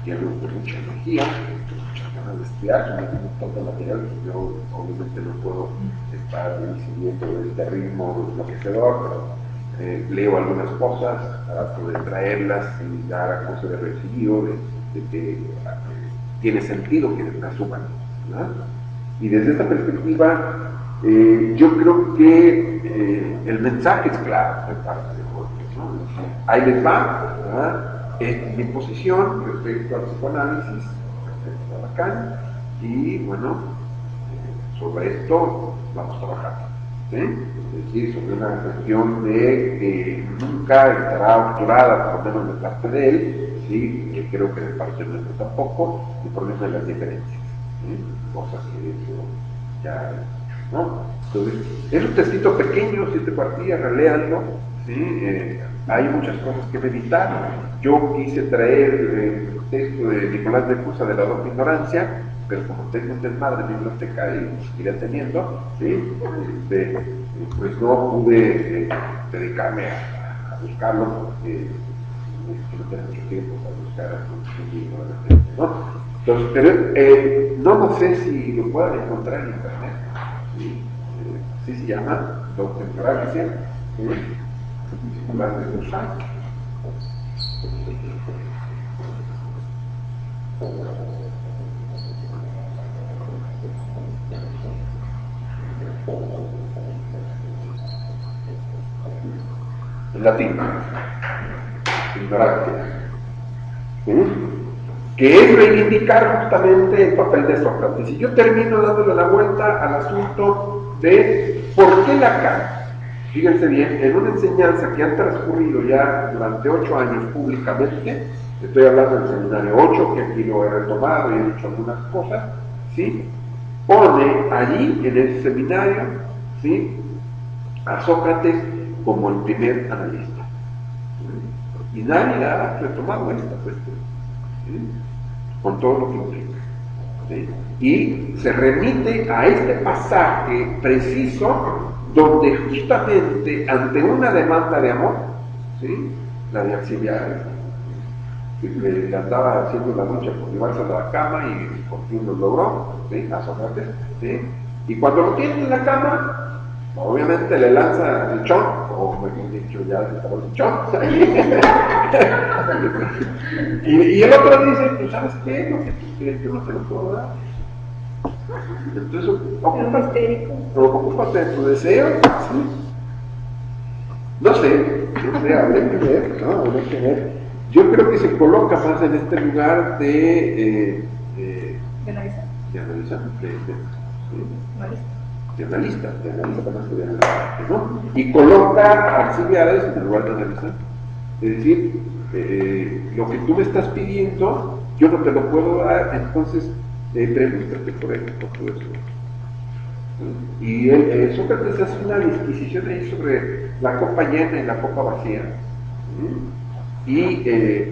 A: tienen mucha energía, muchas ganas de estudiar, son un montón de material que yo obviamente no puedo estar siguiendo este ritmo enloquecedor, pero leo algunas cosas, trato de traerlas y dar a cosa de recibido, de que tiene sentido que las suban, ¿no? Y desde esta perspectiva, yo creo que el mensaje es claro de parte de Jorge, ¿no? Ahí les va, ¿verdad? Esta es mi posición respecto al psicoanálisis, respecto a Lacan, y bueno, sobre esto vamos trabajando, ¿sí? Es decir, sobre una cuestión de que nunca estará obturada, por lo menos de parte de él, ¿sí? Que creo que de parte nuestra tampoco, el problema de las diferencias, ¿sí? Cosas que eso ya, ¿no? Entonces, es un textito pequeño, 7 cuartillas, reléanlo, ¿sí? Hay muchas cosas que meditar. Yo quise traer el texto de Nicolás de Cusa de la doble ignorancia, pero como tengo un desmadre en mi biblioteca y lo seguiré teniendo, ¿sí? Pues no pude dedicarme a buscarlo porque no tengo mucho tiempo para buscar un libro de repente, ¿no? Entonces, pero no sé si lo puedan encontrar en internet, ¿sí? Así se llama, doble ignorancia, ¿sí? Nicolás de Cusa. En latín, ignorancia, ¿sí? Que es reivindicar justamente el papel de Sócrates. Y yo termino dándole la vuelta al asunto de por qué Lacan, fíjense bien, en una enseñanza que ha transcurrido ya durante 8 años públicamente, estoy hablando del seminario 8, que aquí lo he retomado y he dicho algunas cosas, ¿sí? Pone allí, en ese seminario, ¿sí? A Sócrates como el primer analista. ¿Sí? Y nadie ha retomado esta cuestión, ¿sí? Con todo lo que implica, ¿sí? Y se remite a este pasaje preciso donde justamente ante una demanda de amor, ¿sí? La de Alcibiades, que le andaba haciendo la lucha por llevarse a la cama y por fin lo logró, ¿sí? A Sócrates, ¿sí? Y cuando lo tiene en la cama, obviamente le lanza el chon, o mejor dicho, ya estaba el chon. y el otro dice, pues ¿sabes qué? Lo que tú quieres, yo no te lo puedo dar. Entonces, ocúpate de tu deseo, ¿sí? No sé, habré que ver, ¿no? Habré que ver. Yo creo que se coloca más en este lugar de analista, ¿no? Y coloca a Alcibiades en el lugar de analizar. Es decir, lo que tú me estás pidiendo, yo no te lo puedo dar, entonces pregúntate por él, por todo eso. Y Sócrates hace una disquisición ahí sobre la copa llena y la copa vacía. Y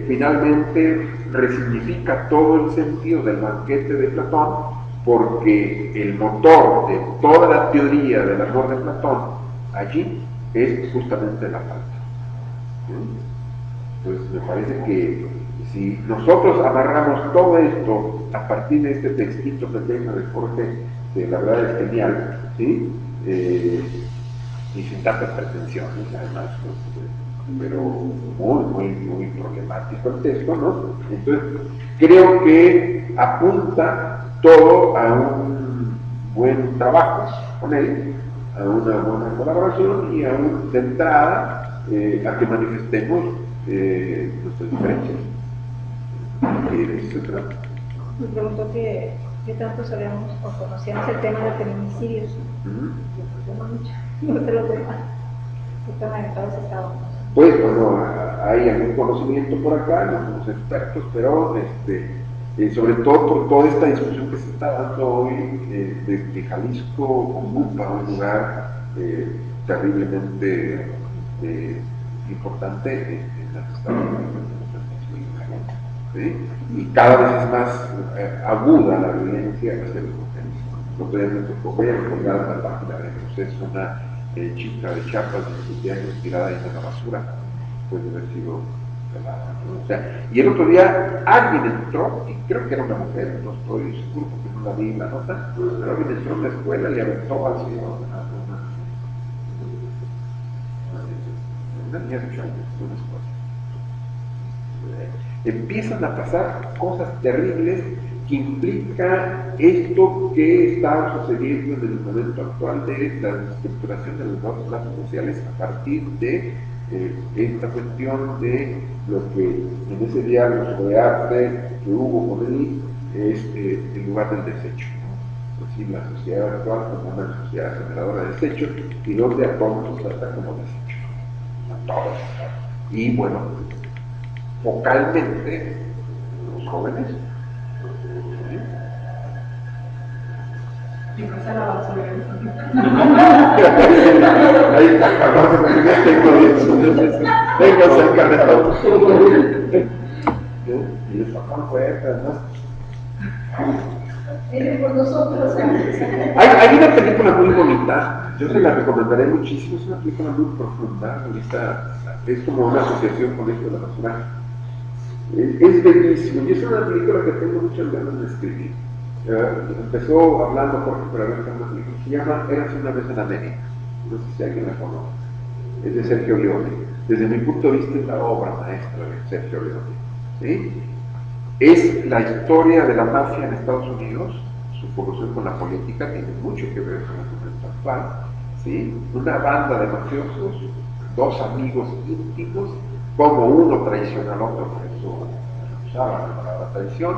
A: finalmente resignifica todo el sentido del banquete de Platón, porque el motor de toda la teoría del amor de Platón allí es justamente la falta. Pues me parece que si nosotros amarramos todo esto a partir de este textito pequeño de Jorge, que la verdad es genial, ¿sí? y sin tantas pretensiones, además, pero muy problemático el texto, ¿no? Entonces, creo que apunta todo a un buen trabajo con él, a una buena colaboración y a de entrada a que manifestemos nuestras diferencias. Y de eso se trata.
B: Me preguntó que qué tanto sabíamos o conocíamos el tema de feminicidios. Yo no mucho, no te lo digo. Están aventados estábamos.
A: Pues bueno, hay algún conocimiento por acá, no somos expertos, pero sobre todo por toda esta discusión que se está dando hoy de que Jalisco ocupa un lugar terriblemente importante en las estadísticas, ¿sí? Y cada vez es más aguda la violencia hacia las mujeres. No podemos recordar la página de Proceso, una chica de Chiapas de 17 años tirada ahí en la basura, puede haber sido violada, ¿no? O sea, y el otro día alguien entró, y creo que era una mujer, no estoy seguro porque no la vi en la nota, pero alguien entró en la escuela y aventó así una niña de 8 años en una escuela. Empiezan a pasar cosas terribles que implica esto que está sucediendo en el momento actual de la estructuración de los nuevos clases sociales a partir de esta cuestión de lo que en ese diálogo sobre arte que hubo con él es el lugar del desecho, ¿no? Es decir, la sociedad actual como una sociedad generadora de desechos y donde a todos nos trata como desechos, a todos. Y bueno, focalmente los jóvenes.
C: Y no se la basura.
A: Ahí está, cabrón, véngase al carretón. Y les tocan puertas, ¿no?
C: Por nosotros.
A: Hay una película muy bonita, yo se la recomendaré muchísimo, es una película muy profunda, es como una asociación con esto de la basura. Es bellísimo y es una película que tengo muchas ganas de escribir. Empezó hablando Jorge Peraver con una película que se llama Érase una vez en América, no sé si alguien la conoce, es de Sergio Leone. Desde mi punto de vista es la obra maestra de Sergio Leone, ¿sí? Es la historia de la mafia en Estados Unidos, su colaboración con la política tiene mucho que ver con el momento actual, ¿sí? Una banda de mafiosos, dos amigos íntimos, como uno traiciona al otro, por eso usaba la palabra traición,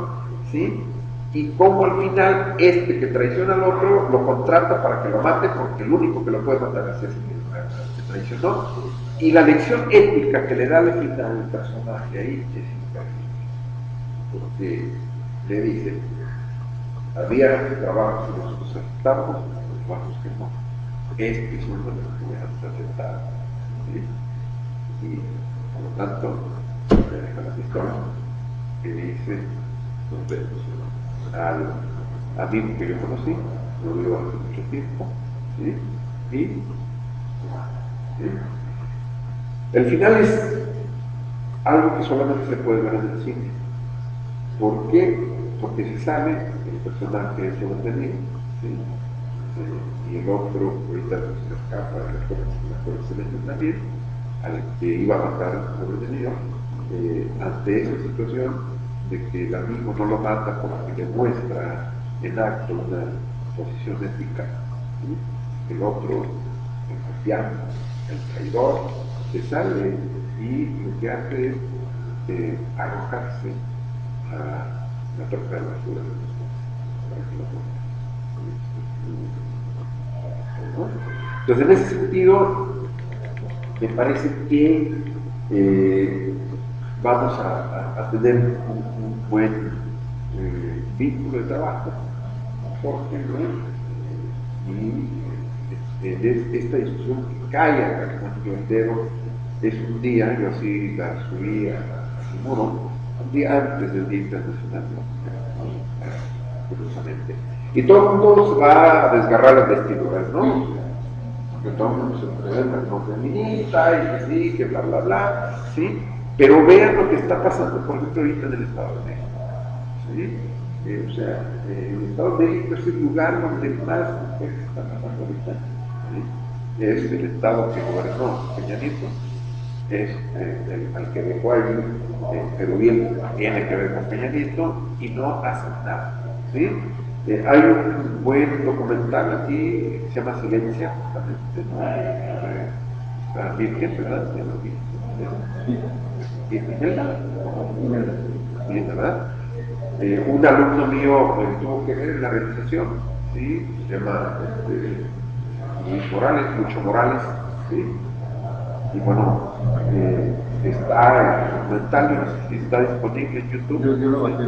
A: ¿sí? Y como al final este que traiciona al otro lo contrata para que lo mate porque el único que lo puede matar es ese que traicionó. Y la lección ética que le da al final el personaje ahí es increíble, porque le dice, había trabajos que nosotros aceptábamos, los trabajos que no, este es uno de los que debemos aceptar, ¿sí? Y por lo tanto, le deja la pistola y le dice, nos vemos. Al amigo que yo conocí, lo veo hace mucho tiempo, ¿sí? ¿Sí? El final es algo que solamente se puede ver en el cine. ¿Por qué? Porque se sabe el personaje es sobretenido, ¿sí? Y el otro, ahorita se escapa, el excelente también, al que iba a matar al sobretenido, ante esa situación de que el amigo no lo mata porque demuestra en acto una posición ética, ¿sí? El otro, el cristiano, el traidor, se sale y lo que hace es arrojarse a la torta de basura de los para que lo pongan. Entonces, en ese sentido, me parece que vamos a tener un buen vínculo de trabajo con Jorge, ¿no? Y esta discusión que cae acá con el dedo es un día, yo así la subí a mi muro, un día antes del Día Internacional, ¿no? Curiosamente. Y todo el mundo se va a desgarrar las vestiduras, ¿no? Porque todo el mundo se presenta como feminista y que sí, que bla, bla, bla, ¿sí? Pero vean lo que está pasando, por ejemplo, ahorita en el Estado de México, ¿sí? O sea, el Estado de México es el lugar donde más mujeres están pasando ahorita, ¿sí? es el estado que gobernó Peña Nieto, es al que dejó ahí, pero bien tiene que ver con Peña Nieto y no hace nada, ¿sí? Hay un buen documental aquí que se llama Silencia, justamente, ¿no? La Virgen, ¿verdad? Se llama Virgen. Bien, ¿verdad? Un alumno mío tuvo que ver en la realización, ¿sí? Se llama Lucho Morales, ¿sí? Y bueno, está el documental, no sé si está disponible en YouTube.
D: Yo lo bajé,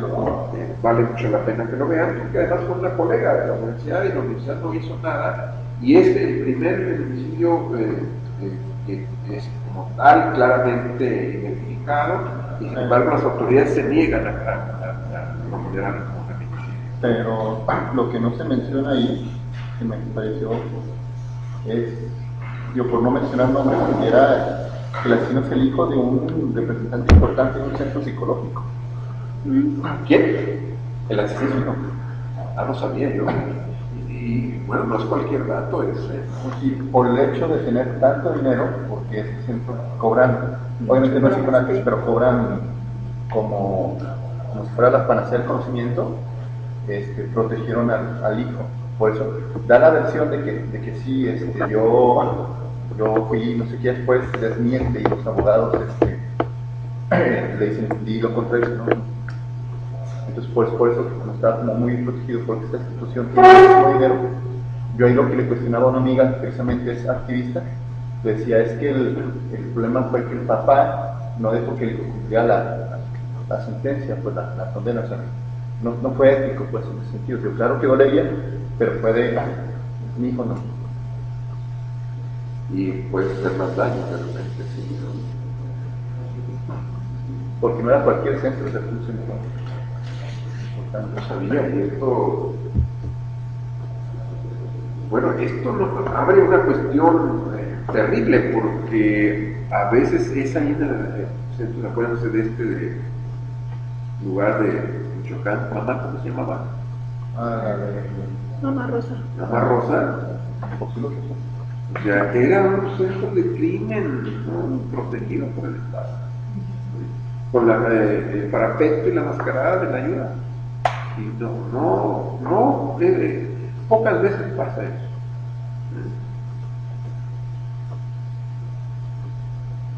A: Vale mucho la pena que lo vean, porque además fue una colega de la universidad y la universidad no hizo nada. Y es el primer feminicidio que es como tal, claramente identificado, y sin embargo las autoridades se niegan a considerarlo como feminicidio.
D: Pero lo que no se menciona ahí, que me pareció, es, yo por no mencionar nombres, era que el asesino es el hijo de un representante importante de un centro psicológico.
A: ¿Quién? El asesino. No sabía yo. Y bueno, no es cualquier dato ese.
D: Y por el hecho de tener tanto dinero, porque ese centro cobran, obviamente no es psicoanalísis, pero cobran como si fuera la panacea del conocimiento, protegieron al hijo. Por eso da la versión de que sí, yo fui, no sé qué, después desmiente y los abogados le dicen, di lo contrario, ¿no? Entonces por eso estaba como muy protegido, porque esta institución tiene muchísimo dinero. Yo ahí lo que le cuestionaba a una amiga, que precisamente es activista, le decía, es que el problema fue que el papá no dejó que el hijo cumpliera la sentencia, pues la condena, o sea, no fue ético, pues, en ese sentido. Yo, claro que dolería, pero fue de mi hijo no.
A: Y puede hacer más daño de repente, sí, ¿no?
D: Porque no era cualquier centro, era un centro.
A: No sabía, y esto, bueno, esto abre una cuestión terrible, porque a veces es ahí en el centro, acuérdense de lugar de Michoacán, mamá, ¿cómo se llamaba?
B: Mamá Rosa.
A: Mamá Rosa. O sea, era un centro de crimen, ¿no? Protegido por el Estado, con el parapeto y la mascarada de la ayuda. Y pocas veces pasa eso.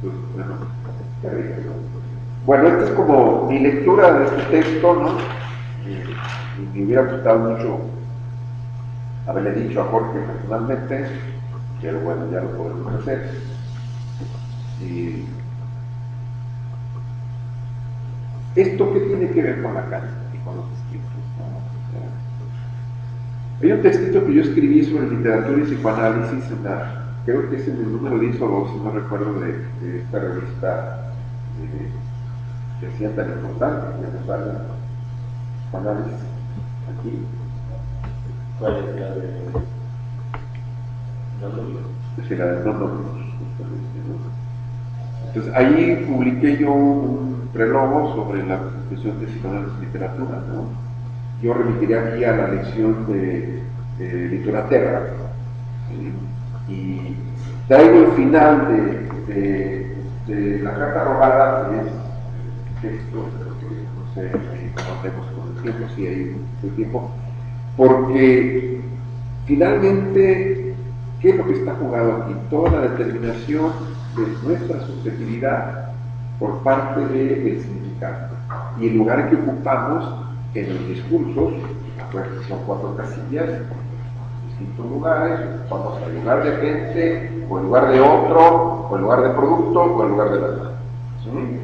A: Pues, bueno, esta es como mi lectura de este texto, ¿no? Y me hubiera gustado mucho haberle dicho a Jorge personalmente, pero bueno, ya lo podemos hacer. Y ¿esto qué tiene que ver con la Lacan y con los escritos? Hay un textito que yo escribí sobre literatura y psicoanálisis, creo que es en el número 10 o 12, no recuerdo, de esta revista que hacía tan importante, que nos habla psicoanálisis aquí.
D: ¿Cuál es la de
A: Sí, la de justamente, ¿no? Entonces ahí publiqué yo un prelogo sobre la cuestión de psicoanálisis y literatura, ¿no? Yo remitiría aquí a la lección de Literaterra, ¿sí? Y traigo el final de la carta robada, que es el texto, no sé cómo hacemos con el tiempo, si hay mucho tiempo, porque finalmente, ¿qué es lo que está jugado aquí? Toda la determinación de nuestra subjetividad por parte del significado y el lugar que ocupamos en los discursos. Son 4 casillas, distintos lugares, ocupamos el lugar de gente, o el lugar de otro, o el lugar de producto, o el lugar de la verdad, ¿sí?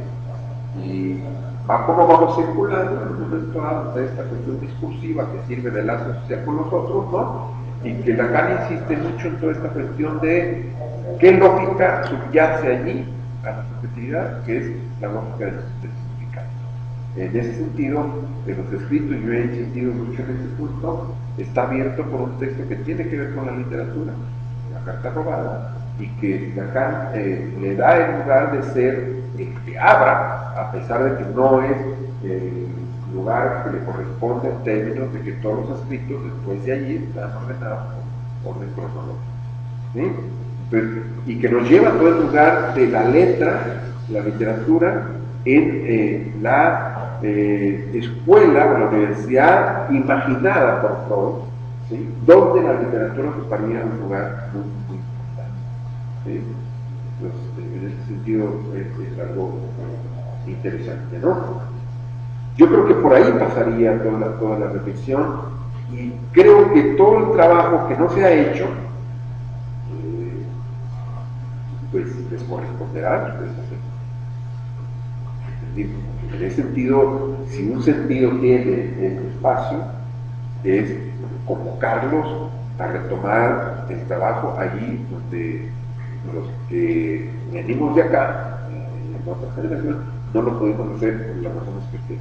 A: Y cómo vamos circulando en un momento dado de esta cuestión discursiva que sirve de lazo social con los otros, ¿no? Y que Lacan insiste mucho en toda esta cuestión de qué lógica subyace allí a la subjetividad, que es la lógica del significado. En ese sentido, de los escritos, yo he insistido mucho en este punto, está abierto por un texto que tiene que ver con la literatura, la carta robada, y que Lacan le da el lugar de ser el que abra, a pesar de que no es el lugar que le corresponde en términos de que todos los escritos después de allí están ordenados por orden cronológico, ¿sí? pues, y que nos lleva a todo el lugar de la letra, la literatura, en la escuela o la universidad imaginada por Freud, ¿sí? Donde la literatura ocuparía un lugar muy, muy importante, ¿sí? Entonces, en ese sentido es algo interesante, ¿no? Yo creo que por ahí pasaría toda la reflexión, y creo que todo el trabajo que no se ha hecho, pues les corresponderá pues, hacer. En ese sentido, si un sentido tiene el espacio, es convocarlos a retomar el trabajo allí donde los que venimos de acá, en otra generación, no lo podemos hacer por las razones que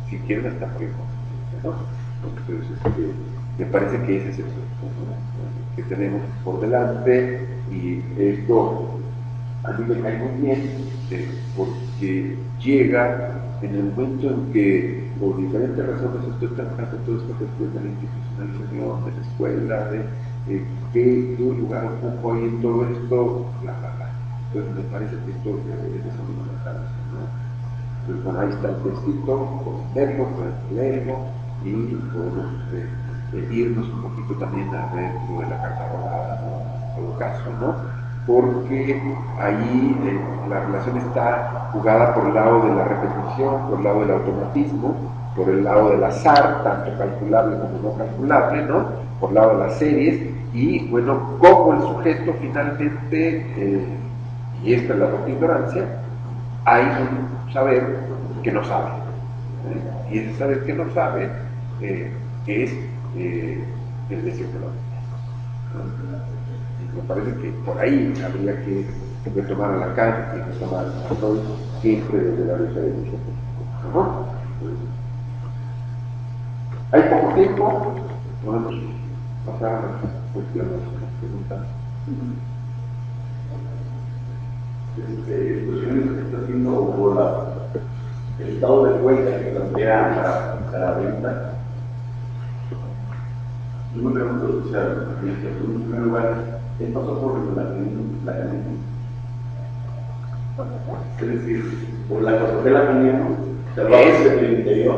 A: si quieren hasta por el ¿no? Entonces, me parece que ese es el punto que tenemos por delante, y esto a mí me cae muy bien porque llega en el momento en que por diferentes razones estoy trabajando toda esta cuestión de la institucionalización, de la escuela, de qué lugar ocupo ahí en todo esto, bla, bla, bla. Entonces me parece que esto es eso fundamental, ¿no? Entonces, bueno, ahí está el textito, podemos verlo, podemos leerlo, y podemos irnos un poquito también a ver lo de la carta rodada, ¿no? En todo caso, ¿no? Porque ahí la relación está jugada por el lado de la repetición, por el lado del automatismo, por el lado del azar, tanto calculable como no calculable, ¿no? Por el lado de las series, y bueno, como el sujeto finalmente, y esta es la propia ignorancia, hay un saber que no sabe, y ese saber que no sabe es el deseo que lo hace. Me parece que por ahí habría que retomar a Lacan y retomar a Freud siempre desde la lucha de nosotros, ¿no? Hay poco tiempo, podemos pasar a las cuestiones, a las preguntas.
E: Discusiones que está haciendo por el estado de cuenta que plantea para venta. Yo me pregunto, o sea, en primer lugar, ¿qué pasó por la academia? Es decir, por la costela caniana, salvados del interior.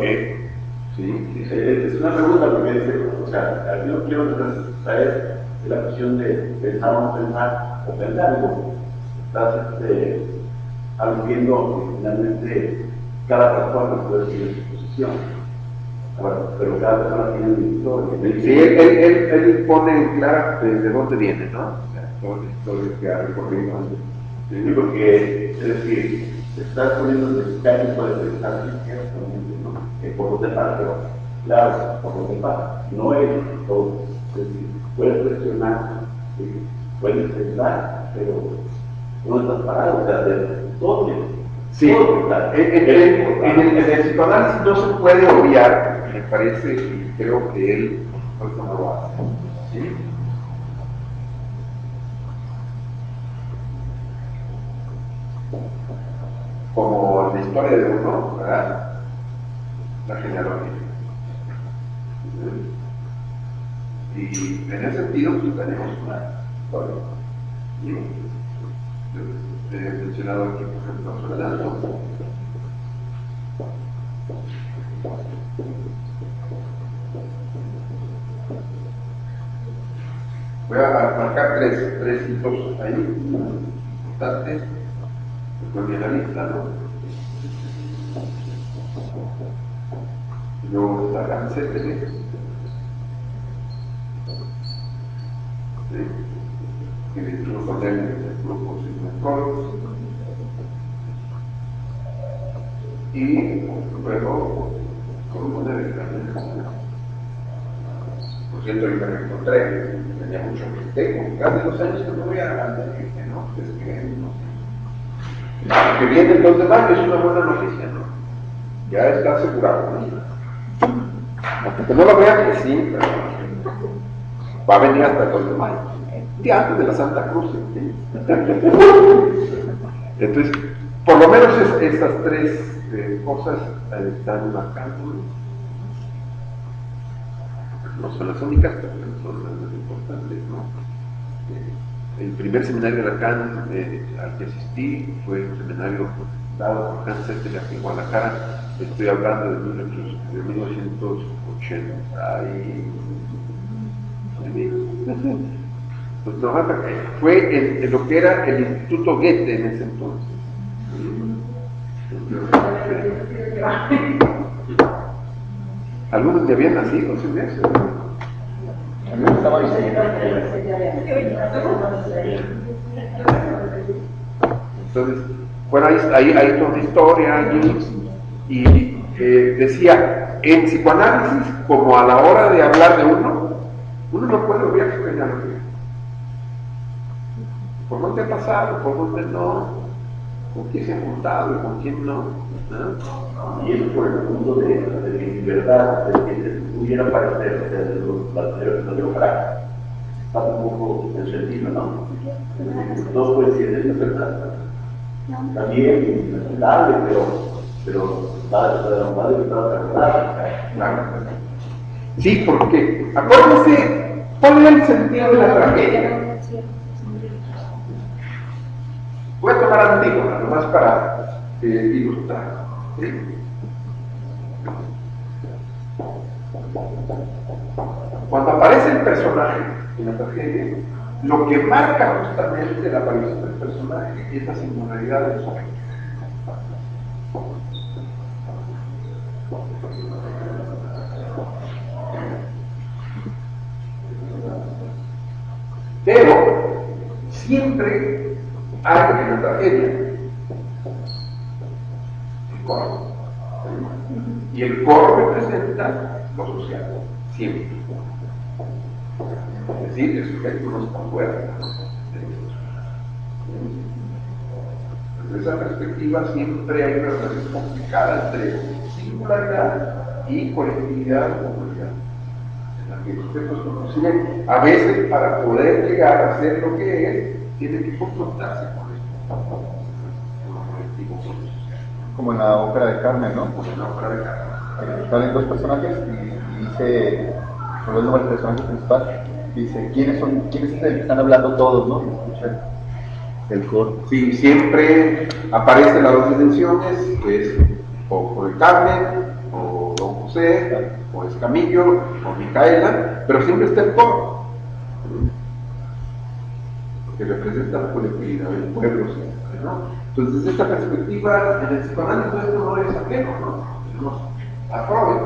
A: Sí.
E: Es una pregunta porque, o sea, yo quiero traer la cuestión de pensar o no pensar, o pensar algo. Estás aludiendo que finalmente cada persona puede seguir su posición. Bueno, pero cada persona tiene una historia.
A: Sí, él pone en clara de dónde viene, ¿no? Todo lo que ha recorrido antes.
E: Sí, porque, es decir, te estás poniendo el caño, puede pensar ¿no? Por donde pasa, pero claro, por donde pasa, no es todo. Es decir, puedes presionar, puedes pensar, pero no estás parado, o sea, todo.
A: Sí, en el psicoanálisis no se puede obviar, me parece, y creo que él no lo hace, ¿sí? Como la historia de uno, ¿verdad? La genealogía. Y en ese sentido, pues tenemos una historia. He mencionado aquí, por ejemplo, Fernando. Voy a marcar tres hitos ahí importantes. Después la lista, ¿no? Luego está Gansete, que le estuvo con él en el grupo Sigmund y luego con una de por cierto, yo me reencontré, tenía mucho que tengo, casi 2 años que me voy a la gente, ¿no? Desde que viene el 2 de mayo es una buena noticia, ¿no? Ya está asegurado, ¿no? Aunque no lo vean, que sí, pero va a venir hasta el 2 de mayo. Día antes de la Santa Cruz, ¿sí? Entonces, por lo menos esas tres cosas están marcando. No son las únicas, pero son las más importantes, ¿no? el primer seminario de Lacan al que asistí fue un seminario dado por Hans Settel aquí en Guadalajara. Estoy hablando de 1980 pues no, fue en lo que era el Instituto Goethe en ese entonces. Algunos ya habían nacido, ¿sí ves?
D: A mí me estaba diciendo.
A: Entonces, bueno, hay toda una historia allí, y decía, en psicoanálisis, como a la hora de hablar de uno no puede obviar su genealogía. ¿Por dónde ha pasado? ¿Por dónde no? ¿Con quién se ha juntado y con quién no? ¿Ah?
E: Y eso por el punto de verdad, de que pudiera parecer de los verdaderos de Oprah. Está un poco en sentido, ¿no? Todos coinciden en verdad. También innegable, pero va a verdad.
A: Claro. Sí, porque, acuérdense, ¿cuál es el sentido de la tragedia? Voy a tomar Antígona, nomás para ilustrar. ¿Sí? Cuando aparece el personaje en la tragedia, lo que marca justamente la aparición del personaje es la singularidad del sujeto. Pero siempre hay en la tragedia el coro. Y el coro representa lo social, siempre. Es decir, el sujeto no está fuera. Desde esa perspectiva siempre hay una relación complicada entre singularidad y colectividad o comunidad. En la que los sujetos, inclusive, a veces para poder llegar a ser lo que es, tienen que confrontarse con esto, con lo colectivo, con lo social.
D: Como en la ópera de Carmen, ¿no?
A: Como en la ópera de Carmen.
D: Salen dos personajes y dice, con los nombres del personaje principal, dice, ¿quiénes es el que están hablando todos, no? Escucha el coro.
A: Sí, siempre aparecen las dos dimensiones, que es o de Carmen, o Don José, o Escamillo, o Micaela, pero siempre está el coro, que representa la colectividad del pueblo siempre, ¿no? Entonces, desde esta perspectiva, en el psicoanálisis esto no es ajeno, ¿no? Tenemos a Freud,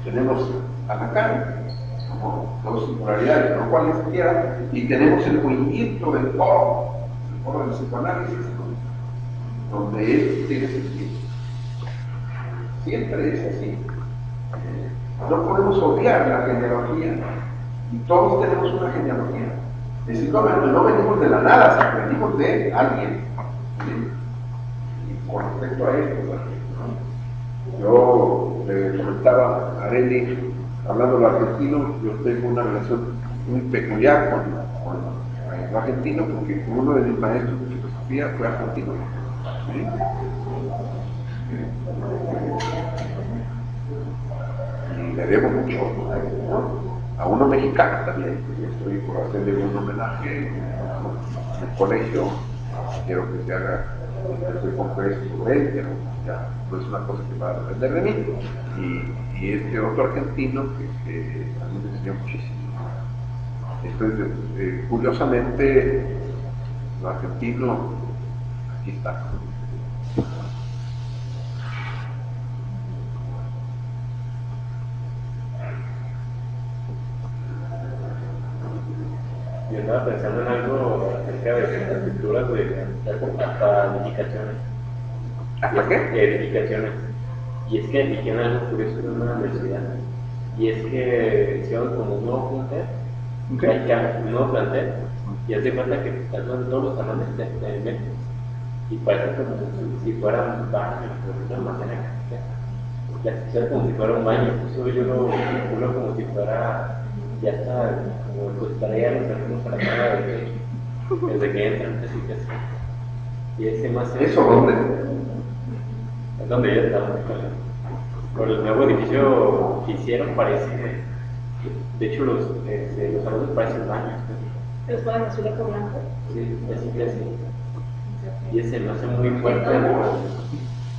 A: tenemos a Lacan, como dos singularidades, no cualesquiera, y tenemos el movimiento del coro del psicoanálisis, ¿no? Donde esto tiene sentido. Siempre es así. No podemos obviar la genealogía, y todos tenemos una genealogía. Es decir, no venimos de la nada, sino venimos de alguien. ¿Sí? Y con respecto a esto, ¿no? Yo le comentaba a Areli, hablando de lo argentino, yo tengo una relación muy peculiar con lo argentino, porque uno de mis maestros de filosofía fue argentino. ¿Sí? Y le debo mucho, ¿no? A uno mexicano también. Estoy por hacerle un homenaje en el colegio. Quiero que se haga el congreso sobre él, pero ya no es una cosa que va a depender de mí. Y este otro argentino que a mí me enseñó muchísimo. Entonces, curiosamente, lo argentino aquí está.
F: Yo estaba pensando en algo acerca de las escrituras de hasta edificaciones.
A: ¿Hasta qué?
F: Edificaciones. Y es que dijeron algo curioso en una universidad. Y es que hicieron como un nuevo plantel, un nuevo plantel, y haz de cuenta que están todos los salones de metros. Y parece como si fuera un baño, un almacén acá. La escuchas como si fuera un baño, incluso yo lo vinculo como si fuera, ya está, como pues para allá los alumnos para cada desde que entran, así que así. Y ese más
A: ¿Eso dónde?
F: Es donde yo estaba, por el nuevo edificio que hicieron parece, de hecho los salones parecen baños,
B: Los ponen azulejo blanco.
F: Sí, así que sí. Y ese me hace muy fuerte.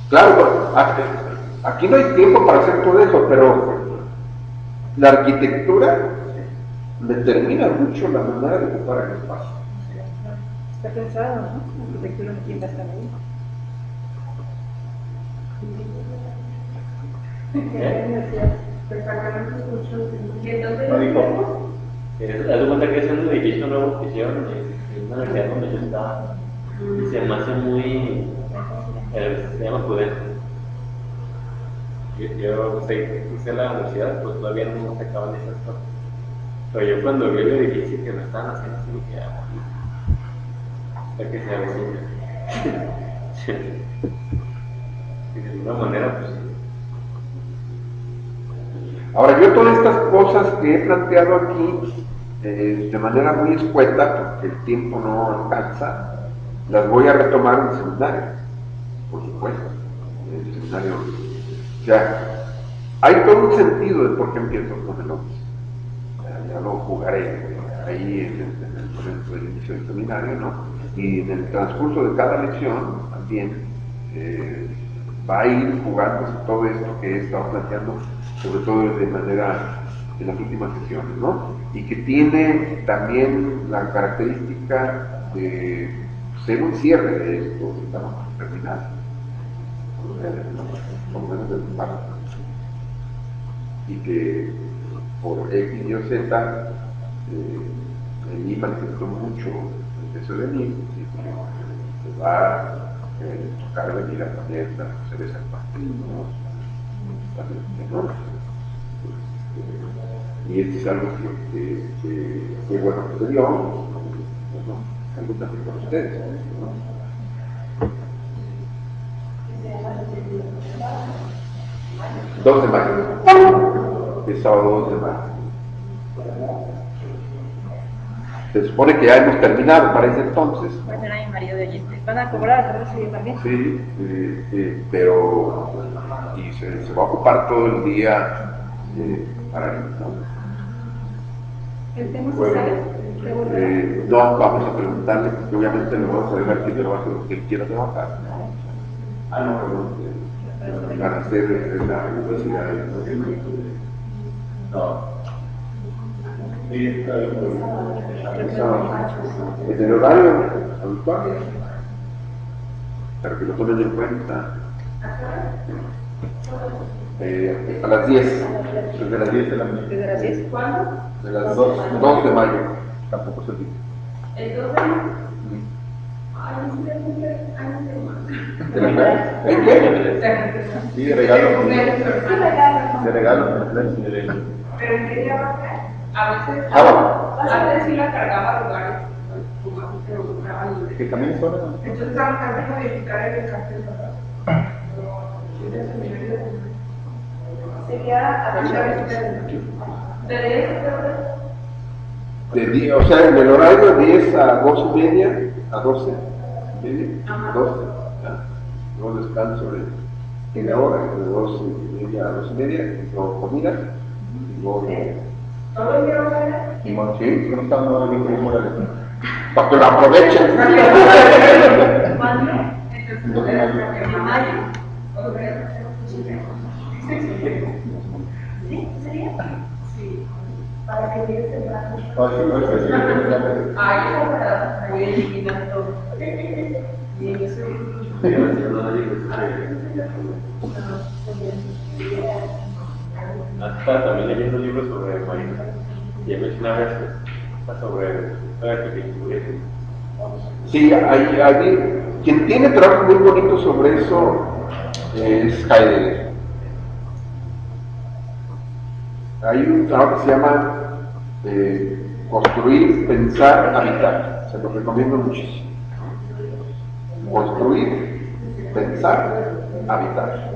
A: Claro, aquí no hay tiempo para hacer todo eso, pero la arquitectura determina mucho la manera de ocupar el espacio.
B: Está pensado, ¿no? La arquitectura no tiene bastante ahí.
D: No dijo.
F: Haz de cuenta que es un edificio nuevo que hicieron en una universidad donde yo estaba. Y se me hace muy. Se llama Prudente. Yo hice la universidad, pues todavía no se acaban esas cosas. Pero yo cuando vi el edificio que me estaban haciendo así, dije, hasta que se avecina. Y de alguna manera, pues.
A: Ahora, yo todas estas cosas que he planteado aquí, de manera muy escueta, porque el tiempo no alcanza, las voy a retomar en el seminario, por supuesto, en el seminario. O sea, hay todo un sentido de por qué empiezo con el 11. Ya lo jugaré ahí en el momento del inicio del seminario, ¿no? Y en el transcurso de cada lección también va a ir jugándose todo esto que he estado planteando, sobre todo de manera en las últimas sesiones, ¿no? Y que tiene también la característica de ser un cierre de esto que estamos por terminar, por lo menos de mi parte, y que por X y O Z en mí manifestó mucho el deseo de mí, y que se va a tocar venir a también a hacer esa parte, ¿no? Y esto es algo que bueno, que se dio, bueno, algo también con ustedes, ¿no? $2 de mayo, el sábado 2 de mayo. Se supone que ya hemos terminado para ese entonces.
B: Bueno, era mi marido de oyente. Van a cobrar, ¿verdad? Sí, también.
A: Sí, pero y se va a ocupar todo el día para el, ¿no?
B: ¿El tema se
A: Bueno,
B: sabe?
A: no, vamos a preguntarle, porque obviamente le vamos a dejar que trabaje lo que él quiera trabajar. No, perdón, para hacer la universidad.
E: No.
A: En el horario habitual, pero que lo tomen en cuenta. A las 10, desde las 10 de la mañana.
B: ¿Desde las 10?
C: ¿Cuándo?
A: De las 2 de mayo.
D: Tampoco se olvide.
C: ¿El 2 de mayo? Ay, no sé,
D: ¿De la
A: ¿En qué?
D: Sí, de regalo.
C: de
D: De regalo. De
C: ¿Pero en qué día va a ser? A veces,
A: Sábado.
C: antes sí la cargaba a lugares, pero buscaba libre.
D: Que también son.
C: Entonces vamos a modificar el cartel, ¿verdad? Sería a
A: O sea, en el horario de 10 a 2 y media, a 12,
C: Ajá.
A: 12, ya. Luego descanso de media hora, de 2 y media a 2 y media, y luego comida, y luego
C: ¿todo el día va a ser?
D: Y bueno, sí, no están dando bien como Morales.
A: para que lo aprovechen.
C: ¿Cuándo? Entonces, en mayo. ¿Sí? ¿Sería? Sí. Para que llegues temprano. Ay, esa verdad, voy a eliminar todo. Y en eso.
F: Hasta también leyendo libros sobre marina. Y he mencionado esto, sobre arquitectura.
A: Sí, quien tiene trabajo muy bonito sobre eso es Heidegger. Hay un trabajo que se llama Construir, Pensar, Habitar. Se lo recomiendo muchísimo. Construir, pensar, habitar.